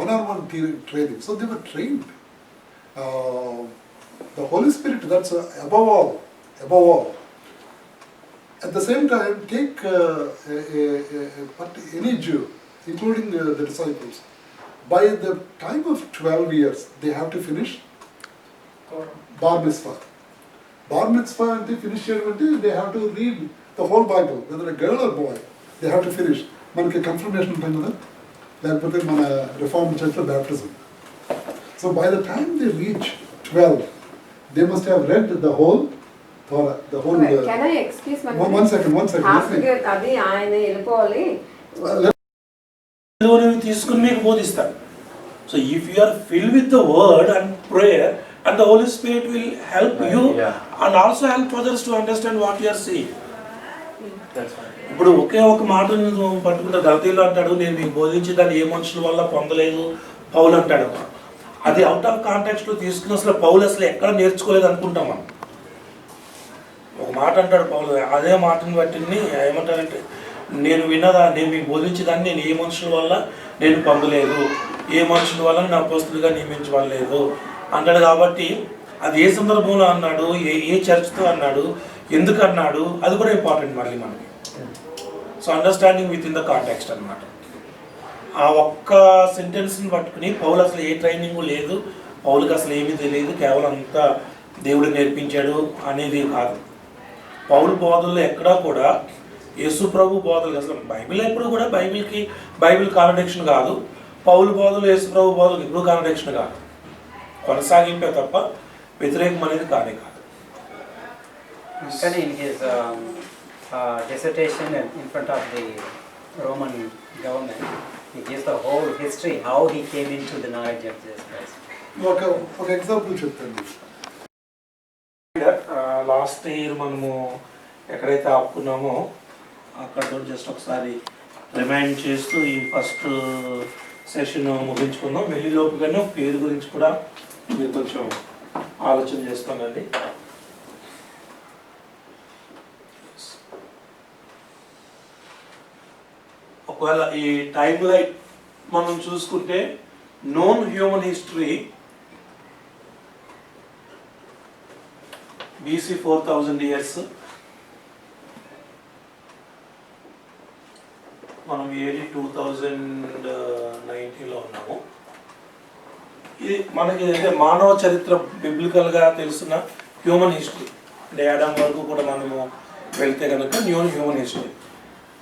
one-on-one training. So they were trained. The Holy Spirit, that's above all. At the same time, take any Jew, including the disciples. By the time of 12 years, they have to finish bar mitzvah. Bar mitzvah and they finish it, they have to read the whole Bible, whether a girl or boy. They have to finish. మనకి confirmation ఉంటుంది కదా, లేకపోతే మన reform చర్చ్లో baptism. So by the time they reach 12, they must have read the whole Torah, the whole. Can I excuse my One second. అది ఆయన వెళ్ళిపోవాలి. తీసుకుని మీకు బోధిస్తాడు. So if you are fill with the word and prayer and the Holy Spirit will help you and also help others to understand what you are saying. That's right. ఇప్పుడు ఒకే ఒక మాటను పట్టుకుంటే గలతీలో అంటాడు, నేను మీకు బోధించి దాన్ని ఏ మనుషుల వల్ల పొందలేదు పౌలు అంటాడు. అది అవుట్ ఆఫ్ కాంటాక్స్లో తీసుకుని అసలు పౌలు అసలు ఎక్కడ నేర్చుకోలేదు అనుకుంటాం మనం. ఒక మాట అంటాడు పౌలు, అదే మాటను బట్టి ఏమంటారంటే, నేను మీకు బోధించేదాన్ని నేను ఏ మనుషుల వల్ల నేను పొందలేదు, ఏ మనుషుల వల్ల నా అపోస్తలుగా నియమించబడలేదు అంటాడు. కాబట్టి అది ఏ సందర్భంలో అన్నాడు, ఏ చర్చ్తో అన్నాడు, ఎందుకు అన్నాడు, అది కూడా ఇంపార్టెంట్ మళ్ళీ మనకి. So understanding with in the context అన్నమాట. ఆ ఒక్క సెంటెన్స్ని పట్టుకుని పౌలు అసలు ఏ ట్రైనింగ్ లేదు, పౌలుకి అసలు ఏమీ తెలియదు, కేవలం అంతా దేవుడు నేర్పించాడు అనేది కాదు. పౌలు బోధనలో ఎక్కడా కూడా యేసు ప్రభు బోధనలు, అసలు బైబిల్ ఎప్పుడు కూడా బైబిల్ కాంట్రడిక్షన్ కాదు, పౌలు బోధనలు యేసు ప్రభు బోధనలు ఎప్పుడు కాంట్రడిక్షన్ కాదు, కొనసాగింపే తప్ప వ్యతిరేకం అనేది కానే కాదు. And in his dissertation in front of the Roman government, he gives the whole history, how he came into the knowledge of Jesus Christ. ఒక ఎగ్జాంపుల్ చెప్తాను. లాస్ట్ ఇయర్ మనము ఎక్కడైతే ఆపుకున్నామో అక్కడ జస్ట్ ఒకసారి రిమైండ్ చేస్తూ ఈ ఫస్ట్ సెషన్ ముగించుకుందాం. వెళ్ళిలోపుగానే పేరు గురించి కూడా మీరు కొంచెం ఆలోచన చేస్తానండి. ఒకవేళ ఈ టైం లైన్ మనం చూసుకుంటే known human history BC 4000 years, మనం ఏది 2019లో ఉన్నాము. ఇది మనకి మానవ చరిత్ర బిబ్లికల్గా తెలుసున్న హ్యూమన్ హిస్టరీ, అంటే యాడమ్ వరకు కూడా మనము వెళ్తే కనుక హ్యూమన్ హిస్టరీ.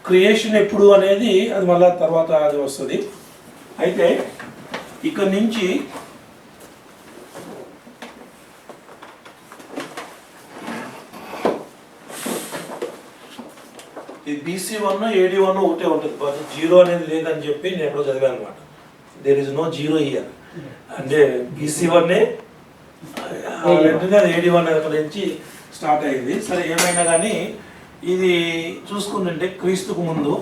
క్రియేషన్ ఎప్పుడు అనేది అది మళ్ళీ తర్వాత అది వస్తుంది. అయితే ఇక్కడ నుంచి ఇది BC1 AD1 ఒకటే ఉంటుంది, బట్ జీరో అనేది లేదని చెప్పి నేను ఎప్పుడో చదివాను అనమాట. There is no zero here, అంటే BC1 వెంటనే అది AD1 అక్కడ నుంచి స్టార్ట్ అయింది. సరే ఏమైనా కానీ ఇది చూసుకుంటుంటే క్రీస్తుకు ముందు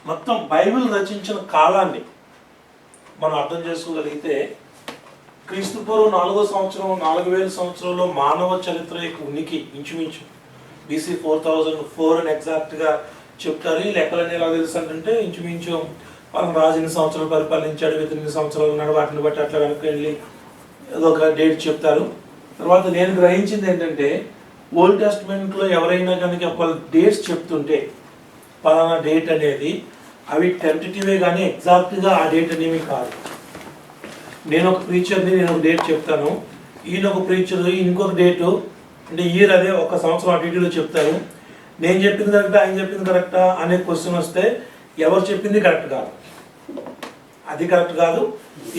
మొత్తం బైబిల్ రచించిన కాలాన్ని మనం అర్థం చేసుకోగలిగితే క్రీస్తు పూర్వం 4వ సంవత్సరం 4000 సంవత్సరంలో మానవ చరిత్ర యొక్క ఉనికి ఇంచుమించు BC 4004 అని ఎగ్జాక్ట్గా చెప్తారు. ఈ లెక్కలన్నీ ఎలా తెలుసు అంటే ఇంచుమించు మనం రాజు ఎన్ని సంవత్సరాలు పరిపాలించాడు, ఎన్ని సంవత్సరాలు ఉన్నాడు, వాటిని బట్టి అట్లా వెనక్కి వెళ్ళి ఏదో ఒక డేట్ చెప్తారు. తర్వాత నేను గ్రహించింది ఏంటంటే ఓల్డ్ టెస్ట్మెంట్లో ఎవరైనా కనుక ఒక డేట్స్ చెప్తుంటే పలానా డేట్ అనేది అవి టెంటేటివే కానీ ఎగ్జాక్ట్గా ఆ డేట్ అనేవి కాదు. నేను ఒక ప్రీచర్ని నేను ఒక డేట్ చెప్తాను, ఈయన ఒక ప్రీచర్ ఇంకొక డేటు, అంటే ఇయర్ అదే ఒక సంవత్సరం అటు ఇటులో చెప్తారు. నేను చెప్పింది కరెక్టా, ఆయన చెప్పింది కరెక్టా అనే క్వశ్చన్ వస్తే ఎవరు చెప్పింది కరెక్ట్ కాదు, అది కరెక్ట్ కాదు,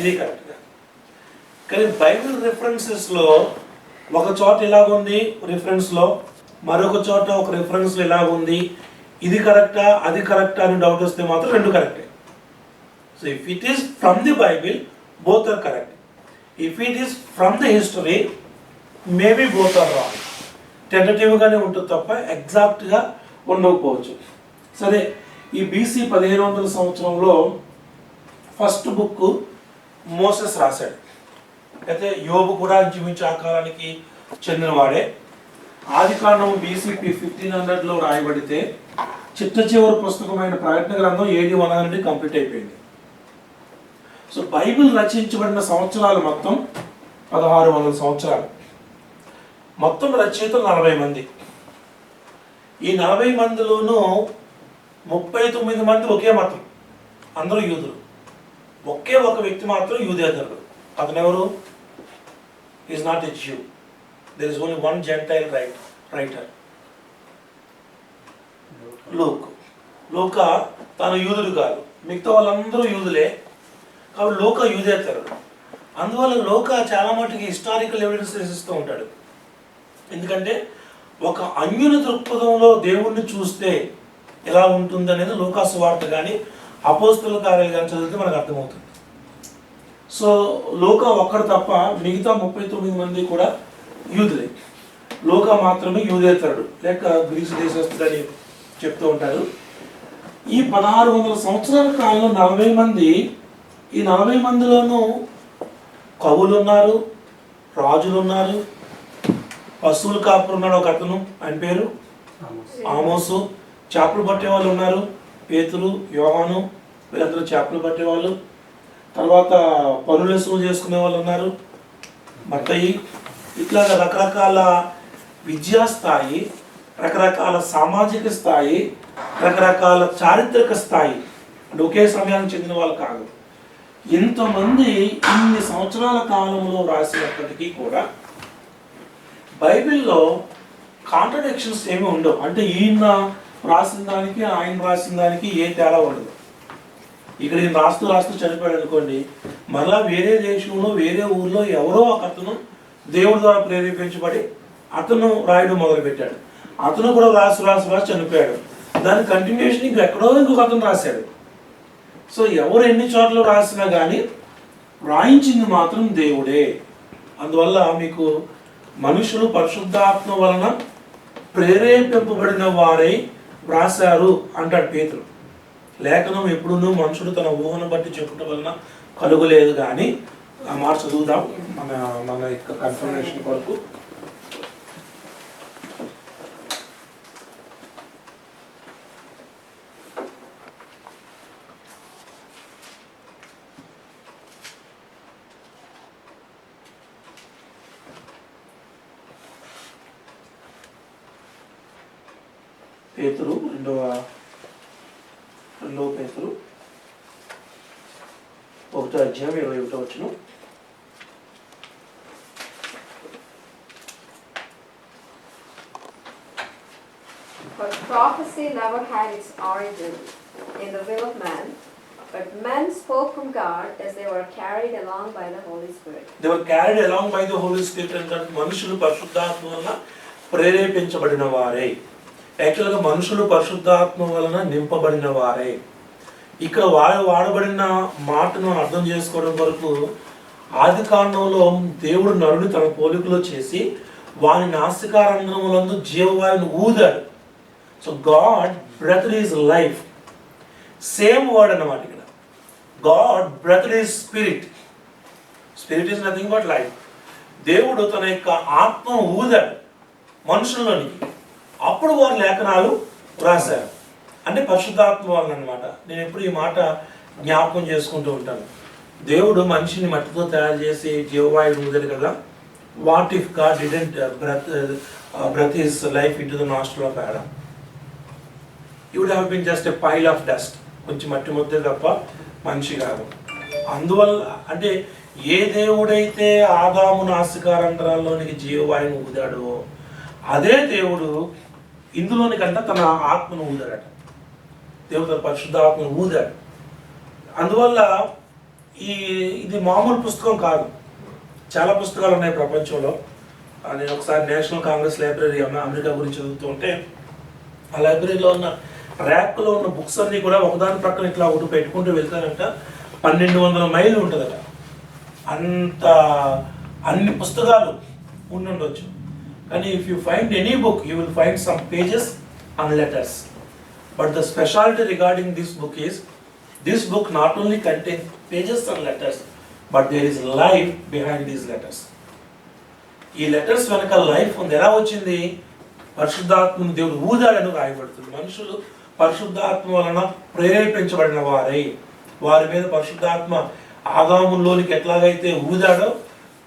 ఇది కరెక్ట్ కాదు. కానీ బైబిల్ రిఫరెన్సెస్లో ఒక చోట ఇలాగుంది రిఫరెన్స్లో, మరొక చోట ఒక రిఫరెన్స్లో ఇలాగుంది, ఇది కరెక్టా అది కరెక్టా అని డౌట్ వస్తే మాత్రం రెండు కరెక్టే. So if it is from the Bible both are correct, if it is from the history maybe both are wrong. టెంటేటివ్గానే ఉంటుంది తప్ప ఎగ్జాక్ట్గా ఉండకపోవచ్చు. సరే, ఈ BC 1500 సంవత్సరంలో ఫస్ట్ బుక్ మోసెస్ రాశాడు. అయితే యోబు కూడా ఇంచుమించు ఆ కాలానికి చెందినవాడే. ఆది కాండం BC 1500లో రాయబడితే చిట్ట చివరి పుస్తకమైన ప్రకటన గ్రంథం AD 100 కంప్లీట్ అయిపోయింది. సో బైబిల్ రచించబడిన సంవత్సరాలు మొత్తం 1600 సంవత్సరాలు. మొత్తం రచయితలు 40 మంది. ఈ 40 మందిలోనూ 39 మంది ఒకే మతం, అందరూ యూదులు. ఒకే ఒక వ్యక్తి మాత్రం యూదేతరుడు. అతను ఎవరు? Is not a Jew. There is only one gentile writer, లూకా. తాను యూదుడు కాదు, మిగతా వాళ్ళందరూ యూదులే. కాబట్టి లూకా యూదేతరుడు. అందువల్ల లూకా చాలా మటుకి హిస్టారికల్ ఎవిడెన్సెస్ ఇస్తూ ఉంటాడు. ఎందుకంటే ఒక అన్యుల దృక్పథంలో దేవుణ్ణి చూస్తే ఎలా ఉంటుంది అనేది లూకా సువార్త కానీ అపోస్తలుల కార్యాలు కానీ చదివితే మనకు అర్థమవుతుంది. సో లూకా ఒక్కడు తప్ప మిగతా 39 మంది కూడా యూదులే. లూకా మాత్రమే యూదేతరుడు లేక గ్రీసు దేశస్తుడని చెప్తూ ఉంటారు. ఈ 1600 సంవత్సరాల కాలంలో 40 మంది, ఈ 40 మందిలోనూ కవులు ఉన్నారు, రాజులు ఉన్నారు, పశువులు కాపురు ఉన్నాడు ఒక అతను, ఆయన పేరు ఆమోసు. చేపలు పట్టే వాళ్ళు ఉన్నారు, పేతురు, యోహాను, వీళ్ళందరూ చేపలు పట్టేవాళ్ళు. తర్వాత పనులు చేసుకునే వాళ్ళు ఉన్నారు, మత్తయి. ఇట్లాగా రకరకాల విద్యా స్థాయి, రకరకాల సామాజిక స్థాయి, రకరకాల చారిత్రక స్థాయి, అంటే ఒకే సమయానికి చెందిన వాళ్ళు కాదు. ఇంతమంది ఇన్ని సంవత్సరాల కాలంలో రాసినప్పటికీ కూడా బైబిల్లో కాంట్రడిక్షన్స్ ఏమీ ఉండవు. అంటే ఈయన రాసిన దానికి ఆయన రాసిన దానికి ఏ తేడా ఉండదు. ఇక్కడ ఈయన రాస్తూ చనిపోయాడు అనుకోండి, మళ్ళా వేరే దేశంలో వేరే ఊర్లో ఎవరో ఒక అతను దేవుడి ద్వారా ప్రేరేపించబడి అతను రాయడం మొదలుపెట్టాడు. అతను కూడా రాసి చనిపోయాడు. దాని కంటిన్యూషన్ ఇంకెక్కడో ఇంకొక అతను రాశాడు. సో ఎవరు ఎన్ని చోట్ల రాసినా కానీ రాయించింది మాత్రం దేవుడే. అందువల్ల మీకు మనుషులు పరిశుద్ధాత్మ వలన ప్రేరేపింపబడిన వారై వ్రాసారు అంటాడు పేతురు. లేఖనం ఎప్పుడునూ మనుషుడు తన ఊహను బట్టి చెప్పుట వలన కలుగలేదు. కానీ ఆ మాట చదువుదాం మన యొక్క కన్ఫర్మేషన్ కొరకు. పేతురు రెండవ పేతురు 1:21. But prophecy never had its origin in the will of man, but men spoke from God as they were carried along by the Holy Spirit. They were carried along by the Holy Spirit అంటే మనుషులు పరిశుద్ధాత్మ వలన ప్రేరేపించబడిన వారే. యాక్చువల్గా మనుషులు పరిశుద్ధాత్మ వలన నింపబడిన వారే. ఇక్కడ వాడబడిన మాటను అర్థం చేసుకోవడం వరకు ఆది కాండంలో దేవుడు నరుని తన పోలికలో చేసి వాని నాసికారంధ్రములందు జీవవాయువును ఊదాడు. So God breath is life. Same word అన్నమాట ఇక్కడ. God breath is spirit. Spirit is nothing but life. దేవుడు తన యొక్క ఆత్మను ఊదాడు మనుషుల్లోనికి. అప్పుడు వారి లేఖనాలు రాశారు. అంటే పరిశుద్ధాత్మ వలన అనమాట. నేను ఎప్పుడు ఈ మాట జ్ఞాపకం చేసుకుంటూ ఉంటాను. దేవుడు మనిషిని మట్టితో తయారు చేసి జీవవాయువు ఊదాడు కదా. What if God didn't breath his life in to the nostril of Adam? He would have been just a pile of dust. కొంచెం మట్టి ముద్దే తప్ప మనిషి కాదు. అందువల్ల అంటే ఏ దేవుడైతే ఆదాము నాసికారంధ్రాల్లోనికి జీవవాయువును ఊదాడో అదే దేవుడు ఇందులోనికంటే తన ఆత్మను ఊదాడట. దేవుడు తన పరిశుద్ధాత్మను ఊదాడు. అందువల్ల ఇది మామూలు పుస్తకం కాదు. చాలా పుస్తకాలు ఉన్నాయి ప్రపంచంలో. నేను ఒకసారి నేషనల్ కాంగ్రెస్ లైబ్రరీ అమెరికా గురించి చదువుతూ ఉంటే ఆ లైబ్రరీలో ఉన్న ర్యాక్లో ఉన్న బుక్స్ అన్నీ కూడా ఒకదాని ప్రక్కన ఇట్లా ఒకటి పెట్టుకుంటూ వెళ్తారంట. 1200 మైళ్ళు ఉంటుందట. అన్ని పుస్తకాలు ఉండొచ్చు. కానీ if you find any book, you will find some pages and letters. But the specialty regarding this book is, this book not only contains pages and letters, but there is life behind these letters. ఈ letters వెనక life ఉంది. ఎలా వచ్చింది? పరిశుద్ధాత్మను దేవుడు ఊదాడని రాయబడుతుంది. మనుషులు పరిశుద్ధాత్మ వలన ప్రేరేపించబడిన వారై, వారి మీద పరిశుద్ధాత్మ ఆదాములోనికి ఎట్లాగైతే ఊదాడో,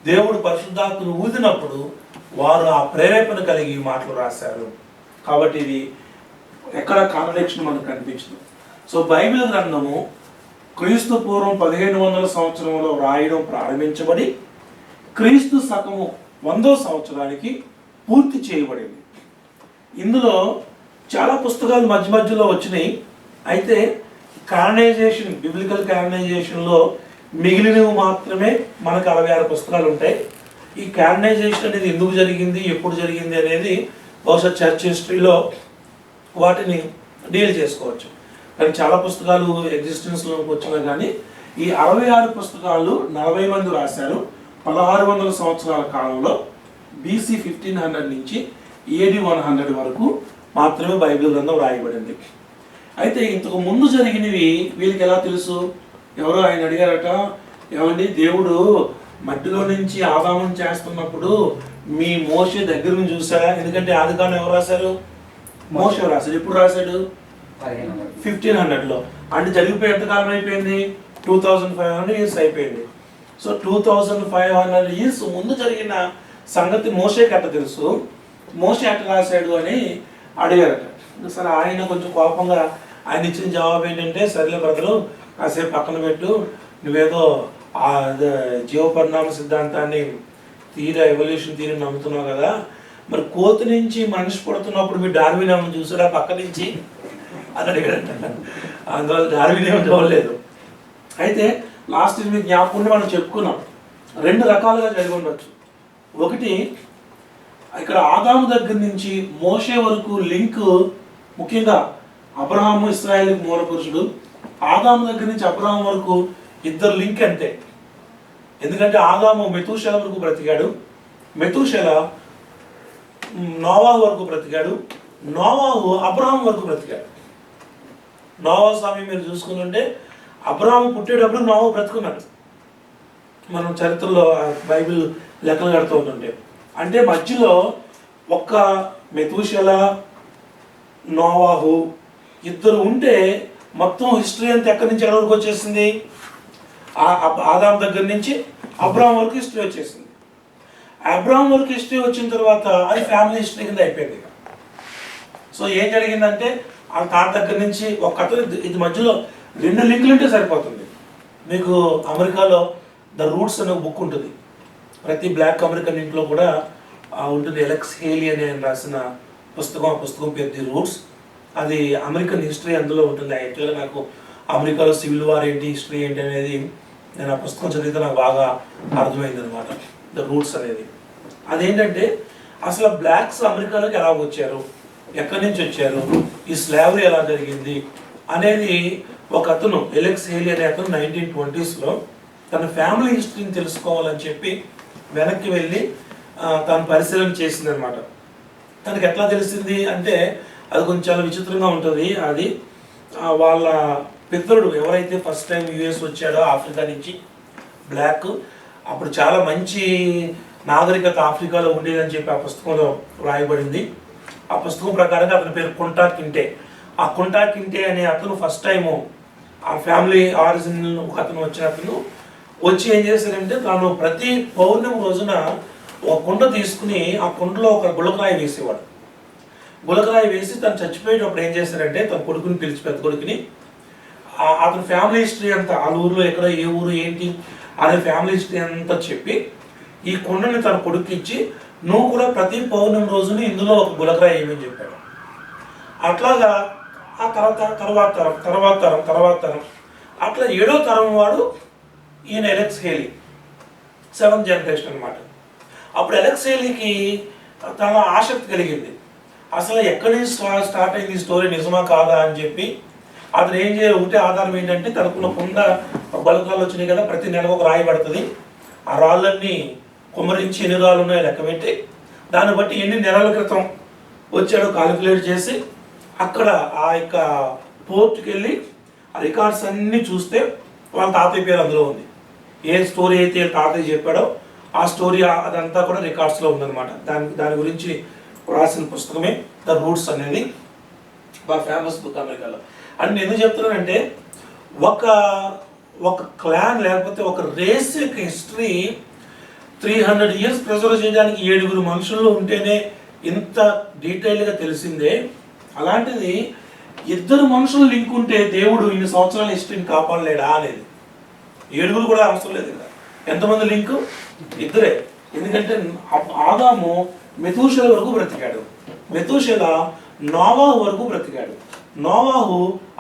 దేవుడు పరిశుద్ధాత్మను ఊదినప్పుడు వారు ఆ ప్రేరేపణ కలిగి మాటలు రాశారు. కాబట్టి ఇది ఎక్కడ కాంట్రడిక్షన్ మనకు కనిపించదు. సో బైబిల్ గ్రంథము క్రీస్తు పూర్వం 1500 సంవత్సరంలో రాయడం ప్రారంభించబడి క్రీస్తు శకము 100వ సంవత్సరానికి పూర్తి చేయబడింది. ఇందులో చాలా పుస్తకాలు మధ్య మధ్యలో వచ్చినాయి. అయితే కాననైజేషన్, బిబ్లికల్ కాననైజేషన్లో మిగిలినవి మాత్రమే మనకు 66 పుస్తకాలు ఉంటాయి. ఈ కాననైజేషన్ అనేది ఎందుకు జరిగింది, ఎప్పుడు జరిగింది అనేది బహుశా చర్చ్ హిస్టరీలో వాటిని డీల్ చేసుకోవచ్చు. కానీ చాలా పుస్తకాలు ఎగ్జిస్టెన్స్లోకి వచ్చినా కానీ ఈ 66 పుస్తకాలు 40 మంది రాశారు. 1600 సంవత్సరాల కాలంలో BC 1500 నుంచి AD 100 వరకు మాత్రమే బైబిల్ గ్రంథం రాయబడింది. అయితే ఇంతకు ముందు జరిగినవి వీళ్ళకి ఎలా తెలుసు? ఎవరో ఆయన అడిగారట, ఏమండి దేవుడు మట్టిలో నుంచి ఆదామును చేస్తున్నప్పుడు మీ మోషే దగ్గర నుంచి చూసారా? ఎందుకంటే ఆదికాండం ఎవరు రాశారు? మోషే రాశాడు. ఎప్పుడు రాశాడు? 1500లో. అంటే జరిగిపోయి ఎంతకాలం అయిపోయింది? 2500 ఇయర్స్ అయిపోయింది. సో 2500 ఇయర్స్ ముందు జరిగిన సంగతి మోషేకి అట్ట తెలుసు. మోషే అట్ట రాశాడు అని అడిగారట. సరే, ఆయన కొంచెం కోపంగా ఆయన ఇచ్చిన జవాబు ఏంటంటే, సరేలే బ్రదరు కాసేపు పక్కన పెట్టు, నువ్వేదో ఆ జీవపరిణామ సిద్ధాంతాన్ని ఎవల్యూషన్ థియరీ నమ్ముతున్నావు కదా, మరి కోతి నుంచి మనిషి పుడుతున్నప్పుడు మీరు డార్విన్ ఏమో చూసారా పక్క నుంచి అని అడిగాడంట. అందువల్ల డార్విన్ ఏమో చూడలేదు. అయితే లాస్ట్ మీకు జ్ఞాపకం మనం చెప్పుకున్నాం, 2 రకాలుగా జరిగి ఉండొచ్చు. ఒకటి, ఇక్కడ ఆదాము దగ్గర నుంచి మోషే వరకు లింక్, ముఖ్యంగా అబ్రహాము ఇశ్రాయేలుకి మూల పురుషుడు, ఆదాము దగ్గర నుంచి అబ్రహాం వరకు ఇద్దరు లింక్ అంతే. ఎందుకంటే ఆదాము మెతూషెల వరకు బ్రతికాడు, మెతూషెల నోవాహు వరకు బ్రతికాడు, నోవాహు అబ్రహాం వరకు బ్రతికాడు. నోవాహు స్వామి మీరు చూసుకుంటుంటే అబ్రహాము పుట్టేటప్పుడు నోవాహు బ్రతుకున్నాడు. మనం చరిత్రలో బైబిల్ లెక్కలు కడుతూ ఉంటుంటే, అంటే మధ్యలో ఒక్క మెతూషెల నోవాహు ఇద్దరు ఉంటే మొత్తం హిస్టరీ అంతా ఎక్కడి నుంచి ఎక్కడి వరకు వచ్చేసింది? ఆదాం దగ్గర నుంచి అబ్రహాం వరకు హిస్టరీ వచ్చేసింది. అబ్రహాం వరకు హిస్టరీ వచ్చిన తర్వాత అది ఫ్యామిలీ హిస్టరీ కింద అయిపోయింది. సో ఏం జరిగిందంటే ఆ తాత దగ్గర నుంచి ఒక కథ, ఇది మధ్యలో 2 లింకులు ఉంటే సరిపోతుంది. మీకు అమెరికాలో ద రూట్స్ అనే బుక్ ఉంటుంది, ప్రతి బ్లాక్ అమెరికన్ ఇంట్లో కూడా ఉంటుంది. ఎలెక్స్ హేలీ అని ఆయన రాసిన పుస్తకం, ఆ పుస్తకం పేరు ది రూట్స్. అది అమెరికన్ హిస్టరీ అందులో ఉంటుంది. యాక్చువల్గా నాకు అమెరికాలో సివిల్ వార్ ఏంటి, హిస్టరీ ఏంటి అనేది నేను ఆ పుస్తకం చదివితే నాకు బాగా అర్థమైంది అనమాట. ద రూట్స్ అనేది అదేంటంటే అసలు బ్లాక్స్ అమెరికాలోకి ఎలా వచ్చారు, ఎక్కడి నుంచి వచ్చారు, ఈ స్లావరీ ఎలా జరిగింది అనేది ఒక అతను, ఎలెక్స్ హేలీ అనే అతను 1920sలో తన ఫ్యామిలీ హిస్టరీని తెలుసుకోవాలని చెప్పి వెనక్కి వెళ్ళి తను పరిశీలన చేసిందనమాట. తనకి ఎట్లా తెలిసింది అంటే అది కొంచెం చాలా విచిత్రంగా ఉంటుంది. అది వాళ్ళ పితరుడు ఎవరైతే ఫస్ట్ టైం US వచ్చాడో ఆఫ్రికా నుంచి, బ్లాక్, అప్పుడు చాలా మంచి నాగరికత ఆఫ్రికాలో ఉండేదని చెప్పి ఆ పుస్తకంలో రాయబడింది. ఆ పుస్తకం ప్రకారంగా అతని పేరు కుంటా కింటే. ఆ కుంటా కింటే అనే అతను ఫస్ట్ టైము ఆ ఫ్యామిలీ ఆరిజిన్ ఒక అతను వచ్చిన అతను వచ్చి ఏం చేశారంటే, తాను ప్రతి పౌర్ణమి రోజున ఒక కుండ తీసుకుని ఆ కుండలో ఒక గులకరాయి వేసేవాడు. గులకరాయి వేసి తను చచ్చిపోయేటప్పుడు ఏం చేశారంటే తన కొడుకుని పిలిచి, పెద్ద కొడుకుని, అతని ఫ్యామిలీ హిస్టరీ అంతా, ఆ ఊరిలో ఎక్కడ ఏ ఊరు ఏంటి అనే ఫ్యామిలీ హిస్టరీ అంతా చెప్పి ఈ కుండని తన కొడుకు ఇచ్చి, నువ్వు కూడా ప్రతి పౌర్ణమి రోజుని ఇందులో ఒక గులకరాయి వేయమని చెప్పాడు. అట్లాగా ఆ తర్వాత తరం అట్లా 7వ తరం వాడు ఈయన ఎలెక్స్ హేలీ, 7th జనరేషన్ అనమాట. అప్పుడు ఎలెక్స్ హేలీకి చాలా ఆసక్తి కలిగింది, అసలు ఎక్కడి నుంచి స్టార్ట్ అయింది ఈ స్టోరీ, నిజమా కాదా అని చెప్పి. అతను ఏం చేయాలి, ఒకటే ఆధారం ఏంటంటే తనకున్న కుండ బలకాలు వచ్చినాయి కదా, ప్రతి నెలకు ఒక రాయి పడుతుంది, ఆ రాళ్ళన్నీ కుమ్మరించి ఎన్ని రాళ్ళు ఉన్నాయో లెక్క పెట్టి దాన్ని బట్టి ఎన్ని నెలల క్రితం వచ్చాడో కాలిక్యులేట్ చేసి అక్కడ ఆ యొక్క పోర్ట్కి వెళ్ళి ఆ రికార్డ్స్ అన్నీ చూస్తే వాళ్ళ తాతయ్య పేరు అందులో ఉంది. ఏ స్టోరీ అయితే తాతయ్య చెప్పాడో ఆ స్టోరీ అదంతా కూడా రికార్డ్స్లో ఉందన్నమాట. దాని గురించి రాసిన పుస్తకమే ద రూట్స్ అనేది, బాగా ఫేమస్ బుక్ అమెరికాలో. అండ్ నేను ఎందుకు చెప్తున్నానంటే ఒక క్లాన్ లేకపోతే ఒక రేస్ యొక్క హిస్టరీ 300 years ప్రిజర్వ్ చేయడానికి 7 మనుషుల్లో ఉంటేనే ఇంత డీటెయిల్గా తెలిసిందే. అలాంటిది 2 మనుషులు లింక్ ఉంటే దేవుడు ఇన్ని సంవత్సరాల హిస్టరీని కాపాడలేడా అనేది. 7 కూడా అవసరం లేదు కదా. ఎంతమంది లింకు? 2. ఎందుకంటే ఆదాము మెతూషెల వరకు బ్రతికాడు, మెతూషెల నోవాహు వరకు బ్రతికాడు, నోవాహు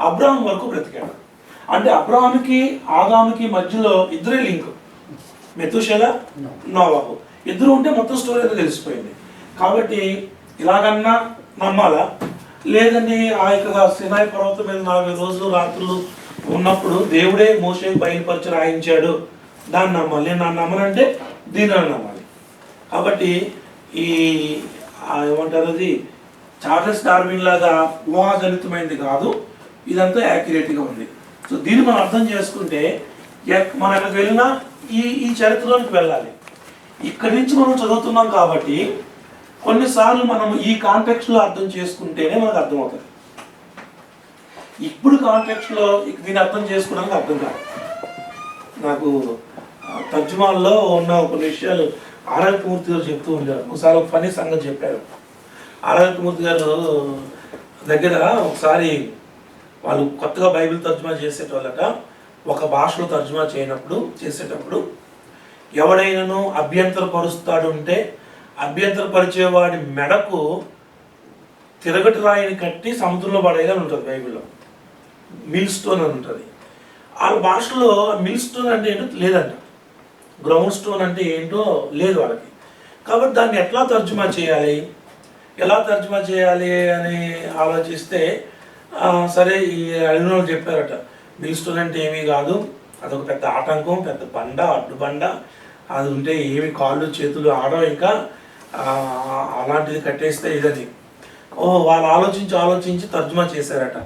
అబ్రాహాం వరకు బ్రతికాడు. అంటే అబ్రాహాంకి ఆదాముకి మధ్యలో 2 లింకు, మెతూషెల నోవాహు. 2 ఉంటే మొత్తం స్టోరీ అయితే తెలిసిపోయింది. కాబట్టి ఇలాగన్నా నమ్మాలా, లేదండి ఆ యొక్క సినాయి పర్వతం మీద 40 రోజులు రాత్రులు ఉన్నప్పుడు దేవుడే మోషేకి బయలుపరిచి రాయించాడు, దాన్ని నమ్మాలి. నేను నమ్మనంటే దీన్ని నమ్మాలి. కాబట్టి ఈ ఏమంటారు, అది చార్లెస్ డార్విన్ లాగా ఊహాజనితమైనది కాదు, ఇదంతా యాక్యురేట్గా ఉంది. సో దీన్ని మనం అర్థం చేసుకుంటే మనం ఎక్కడికి వెళ్ళినా ఈ చరిత్రలోకి వెళ్ళాలి. ఇక్కడి నుంచి మనం చదువుతున్నాం కాబట్టి కొన్నిసార్లు మనం ఈ కాంటెక్స్ట్లో అర్థం చేసుకుంటేనే మనకు అర్థమవుతుంది. ఇప్పుడు కాంటెక్స్ట్లో దీన్ని అర్థం చేసుకోవడానికి అర్థం కాదు. నాకు తర్జుమాల్లో ఉన్న కొన్ని విషయాలు ఆరాధ్యమూర్తి గారు చెప్తూ ఉంటారు. ఒకసారి ఒక ఫనీ సంగతి చెప్పారు. ఆరాధ్యమూర్తి గారు దగ్గర ఒకసారి వాళ్ళు కొత్తగా బైబిల్ తర్జుమా చేసేటోళ్ళట. ఒక భాషలో తర్జుమా చేసేటప్పుడు ఎవడైనాను అభ్యంతరపరుస్తాడు ఉంటే అభ్యంతరపరిచేవాడి మెడకు తిరగటి రాయిని కట్టి సముద్రంలో పడేయాలని ఉంటుంది బైబిల్లో. మిల్ స్టోన్ అని ఉంటుంది. వాళ్ళ భాషలో మిల్ స్టోన్ అంటే ఏంటో లేదంట, గ్రౌండ్ స్టోన్ అంటే ఏంటో లేదు వాళ్ళకి. కాబట్టి దాన్ని ఎలా తర్జుమా చేయాలి అని ఆలోచిస్తే సరే ఈ అడిగిన వాళ్ళు చెప్పారట, మిల్ స్టోన్ అంటే ఏమీ కాదు, అదొక పెద్ద ఆటంకం, పెద్ద బండ, అడ్డు బండ, అది ఉంటే ఏమి కాళ్ళు చేతులు ఆడవు, ఇంకా అలాంటిది కట్టేస్తే ఇదని. వాళ్ళు ఆలోచించి తర్జుమా చేశారట.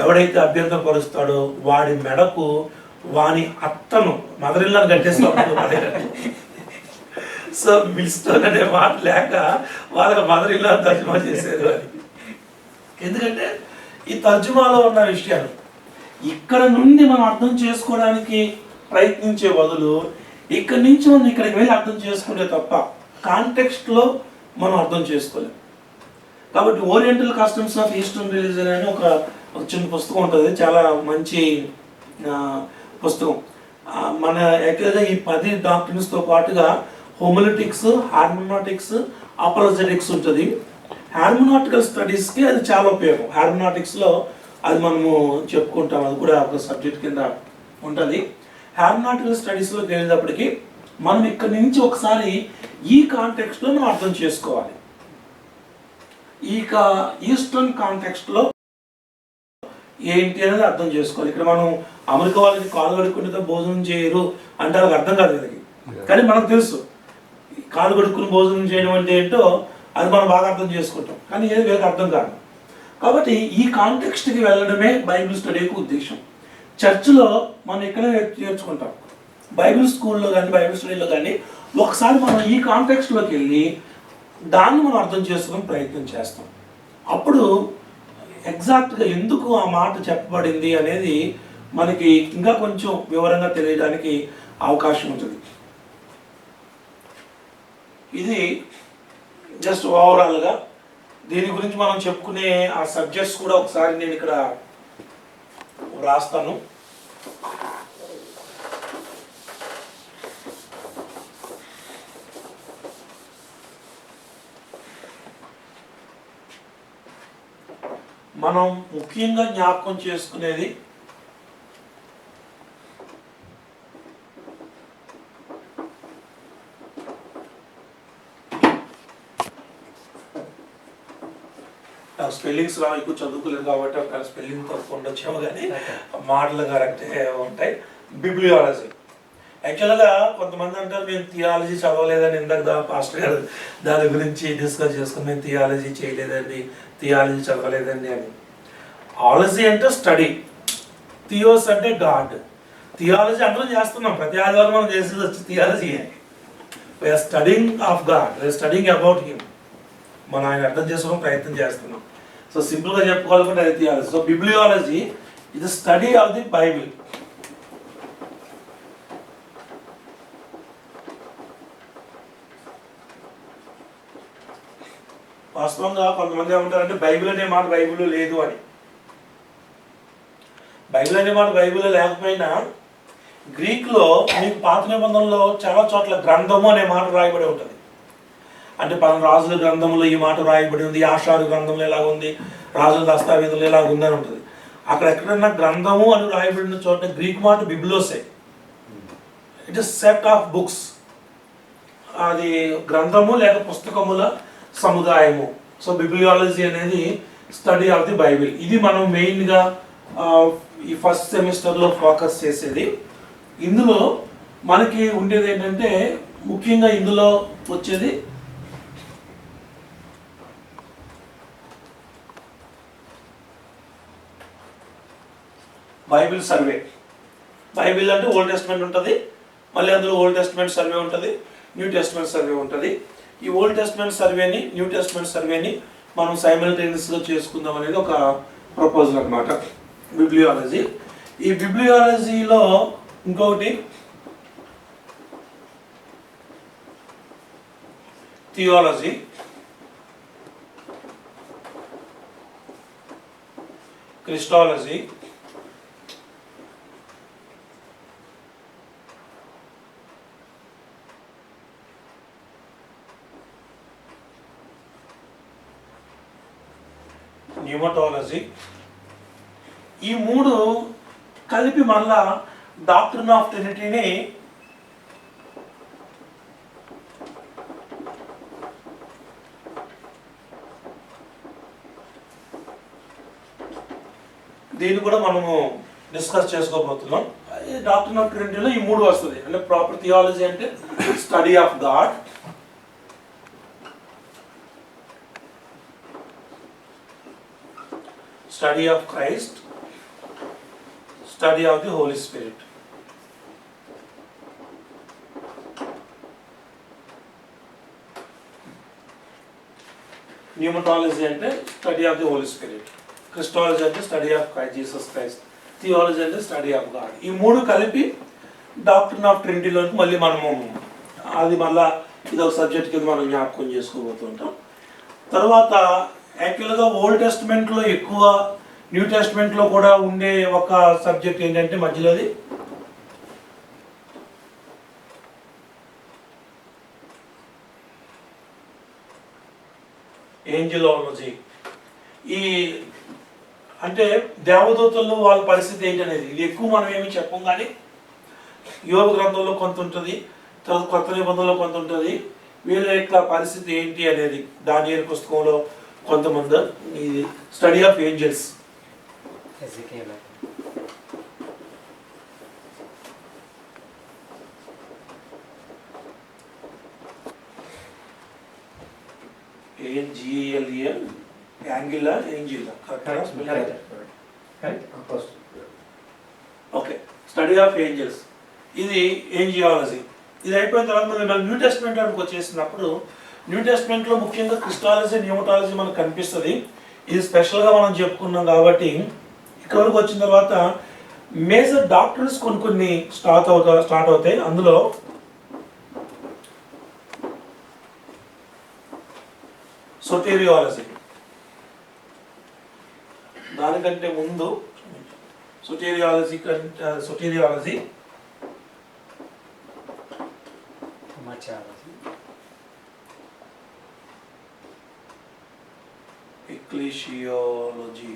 ఎవడైతే అభ్యంతరపరుస్తాడో వాడి మెడకు వాని అత్తను మదరిల్లాను కట్టేస్తాడు. సో మిల్స్టోన్ అనే మాట లేక వాళ్ళకి మదరిల్లాను తర్జుమా చేశారు అని. ఎందుకంటే ఈ తర్జుమాలో ఉన్న విషయాలు ఇక్కడ నుండి మనం అర్థం చేసుకోవడానికి ప్రయత్నించే బదులు ఇక్కడి నుంచి మనం ఇక్కడికి వెళ్ళి అర్థం చేసుకుంటే తప్ప కాంటెక్స్ట్లో మనం అర్థం చేసుకోలేం. కాబట్టి oriental customs of eastern religion అని ఒక చిన్న పుస్తకం ఉంటుంది, చాలా మంచి పుస్తకం. మన యాక్చువల్గా ఈ 10 డాక్ట్రిన్స్తో పాటుగా హోమిలెటిక్స్, హార్మోనాటిక్స్, అపాలజెటిక్స్ ఉంటుంది. హార్మోనాటికల్ స్టడీస్కి అది చాలా ఉపయోగం. హార్మోనాటిక్స్లో అది మనము చెప్పుకుంటాం, అది కూడా ఒక సబ్జెక్ట్ కింద ఉంటుంది. హార్మోనాటికల్ స్టడీస్లోకి వెళ్ళేటప్పటికి మనం ఇక్కడి నుంచి ఒకసారి ఈ కాంటెక్స్ట్లో మనం అర్థం చేసుకోవాలి. ఈస్టర్న్ కాంటెక్స్ట్లో ఏంటి అనేది అర్థం చేసుకోవాలి. ఇక్కడ మనం అమెరికా వాళ్ళకి కాలు కడుక్కునేతో భోజనం చేయరు అంటే వాళ్ళకి అర్థం కాదు వీళ్ళకి, కానీ మనకు తెలుసు కాలు కడుక్కుని భోజనం చేయడం అంటే ఏంటో అది మనం బాగా అర్థం చేసుకుంటాం, కానీ ఏది వీళ్ళకి అర్థం కాదు. కాబట్టి ఈ కాంటెక్స్ట్కి వెళ్ళడమే బైబిల్ స్టడీకి ఉద్దేశం. చర్చిలో మనం ఇక్కడే నేర్చుకుంటాం, బైబిల్ స్కూల్లో కానీ బైబిల్ స్టడీలో కానీ ఒకసారి మనం ఈ కాంటెక్స్ట్లోకి వెళ్ళి దాన్ని మనం అర్థం చేసుకుని ప్రయత్నం చేస్తాం. అప్పుడు ఎగ్జాక్ట్గా ఎందుకు ఆ మాట చెప్పబడింది అనేది మనకి ఇంకా కొంచెం వివరంగా తెలియడానికి అవకాశం ఉంటుంది. ఇది జస్ట్ ఓవరాల్గా దీని గురించి మనం చెప్పుకునే ఆ సబ్జెక్ట్స్ కూడా ఒకసారి నేను ఇక్కడ రాస్తాను. మనం ముఖ్యంగా జ్ఞాపకం చేసుకునేది స్పెల్లింగ్స్ ఎక్కువ చదువుకోలేదు కాబట్టి ఒక స్పెల్లింగ్ తక్కువ ఉండొచ్చేమో, కానీ మాటలు కరెక్టే ఉంటాయి. బిబ్లియాలజీ యాక్చువల్గా కొంతమంది అంటారు మేము థియాలజీ చదవలేదని, ఇందాక పాస్టర్ గారు దాని గురించి డిస్కస్ చేసుకుని మేము థియాలజీ చేయలేదండి, థియాలజీ చదవలేదండి అని. ఆలజీ అంటే స్టడీ, థియోస్ అంటే గాడ్, థియాలజీ అందరం చేస్తున్నాం, ప్రతి ఆదివారం మనం చేసేది వచ్చి theology. We're studying of God, we're studying about him. మనం ఆయన అర్థం చేసుకోవడం ప్రయత్నం చేస్తున్నాం. సో సింపుల్గా చెప్పుకోవాలనుకుంటే అది థియాలజీ. సో బిబ్లియాలజీ ఇది స్టడీ ఆఫ్ ది బైబిల్. వాస్తవంగా కొంతమంది ఏమంటారంటే బైబిల్ అనే మాట బైబిల్లో లేదు అని. బైబిల్ అనే మాట బైబిల్లో లేకపోయినా గ్రీక్లో మీకు పాత నిబంధనలో చాలా చోట్ల గ్రంథము అనే మాట రాయబడి ఉంటుంది. అంటే పలానా రాజుల గ్రంథంలో ఈ మాట రాయబడి ఉంది, ఆషారు గ్రంథంలో ఎలాగ ఉంది, రాజుల దస్తావేజులు ఎలాగ ఉందని ఉంటుంది. అక్కడ ఎక్కడైనా గ్రంథము అని రాయబడిన చోట గ్రీక్ మాట బిబ్లోసే. It is set of books. అది గ్రంథము లేక పుస్తకముల సముదాయము. సో బిబ్లియాలజీ అనేది స్టడీ ఆఫ్ ది బైబిల్. ఇది మనం మెయిన్గా ఈ ఫస్ట్ సెమిస్టర్లో ఫోకస్ చేసేది. ఇందులో మనకి ఉండేది ఏంటంటే ముఖ్యంగా ఇందులో వచ్చేది బైబిల్ సర్వే. బైబిల్ అంటే ఓల్డ్ టెస్ట్మెంట్ ఉంటుంది, మళ్ళీ అందులో ఓల్డ్ టెస్ట్మెంట్ సర్వే ఉంటుంది, న్యూ టెస్ట్మెంట్ సర్వే ఉంటుంది. ఈ ఓల్డ్ టెస్ట్మెంట్ సర్వేని న్యూ టెస్ట్మెంట్ సర్వేని మనం సైమల్టేనియస్గా చేసుకుందాం అనేది ఒక ప్రపోజల్ అనమాట బిబ్లియాలజీ. ఈ బిబ్లియాలజీలో ఇంకొకటి థియాలజీ, క్రిస్టాలజీ, న్యూమటాలజీ. ఈ మూడు కలిపి మళ్ళా డాక్ట్రిన్ ఆఫ్ ట్రినిటీని దీన్ని కూడా మనము డిస్కస్ చేసుకోబోతున్నాం. ఈ డాక్ట్రిన్ ఆఫ్ ట్రినిటీలో ఈ మూడు వస్తుంది. అంటే ప్రాపర్ థియాలజీ అంటే study of God, study of Christ, study of the Holy Spirit. Pneumatology అంటే study of the Holy Spirit, Christology అంటే study of Jesus Christ, theology అంటే స్టడీ ఆఫ్ గాడ్. ఈ మూడు కలిపి డాక్ట్రిన్ ఆఫ్ ట్రినిటీలోకి మళ్ళీ మనము అది మళ్ళా ఇది ఒక సబ్జెక్ట్ కింద మనం జ్ఞాపకం చేసుకోబోతుంటాం. తర్వాత యాక్చువల్గా ఓల్డ్ టెస్ట్మెంట్లో ఎక్కువ, న్యూ టెస్ట్మెంట్లో కూడా ఉండే ఒక సబ్జెక్ట్ ఏంటంటే మధ్యలోది ఏంజెలాలజీ. ఈ అంటే దేవదూతల్లో వాళ్ళ పరిస్థితి ఏంటనేది ఇది ఎక్కువ మనం ఏమి చెప్పం, కానీ యోగ గ్రంథంలో కొంత ఉంటుంది, తర్వాత కొత్త నిబంధనలో కొంత ఉంటుంది. వీళ్ళ యొక్క పరిస్థితి ఏంటి అనేది దానియేలు పుస్తకంలో కొంతమంది ఇది స్టడీ ఆఫ్ ఏంజల్స్. ANGELEL యాంగిలా ఏంజిలా ఓకే. స్టడీ ఆఫ్ ఏంజల్స్ ఇది ఏంజియాలజీ. ఇది అయిపోయిన తర్వాత మనం న్యూ టెస్ట్మెంట్ వచ్చేసినప్పుడు న్యూ టెస్ట్మెంట్లో ముఖ్యంగా క్రిస్టాలజీ, న్యూమటాలజీ మనకు కనిపిస్తుంది. ఇది స్పెషల్గా మనం చెప్పుకున్నాం కాబట్టి ఇక్కడ వరకు వచ్చిన తర్వాత మేజర్ డాక్టర్స్ కొన్ని స్టార్ట్ అవుతాయి. అందులో సోటేరియాలజీ. దానికంటే ముందు సోటేరియాలజీ ఎక్లీషియాలజీ,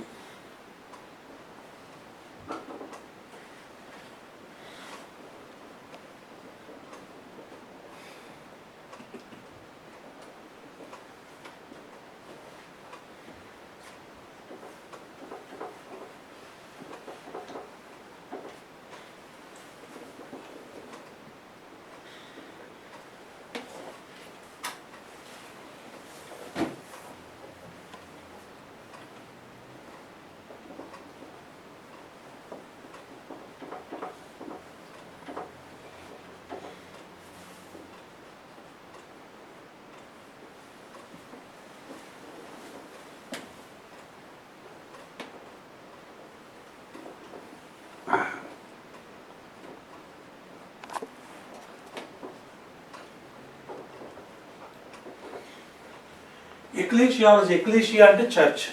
ఎక్లీషియాలజీ, ఎక్లీషియా అంటే చర్చ్,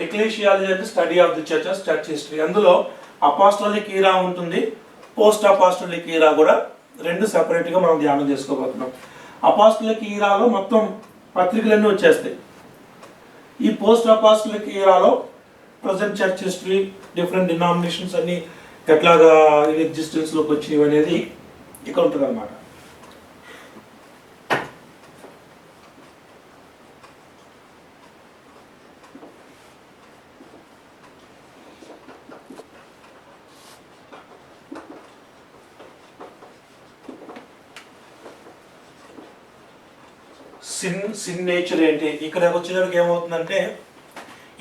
ఎక్లీషియాలజీ అంటే study of the churches, church history. అందులో అపాస్టలిక్ ఈరా ఉంటుంది, పోస్ట్ అపాస్టలిక్ ఈరా కూడా, రెండు సెపరేట్గా మనం ధ్యానం చేసుకోబోతున్నాం. అపాస్టలిక్ ఈరాలో మొత్తం పత్రికలన్నీ వచ్చేస్తాయి. ఈ పోస్ట్ అపాస్టలిక్ ఈరాలో present church history, different denominations అన్నీ ఎట్లాగా ఎగ్జిస్టెన్స్లోకి వచ్చేవి అనేది ఇక్కడ ఉంటుంది అన్నమాట. సిన్ నేచర్ ఏంటి, ఇక్కడ వచ్చేసరికి ఏమవుతుందంటే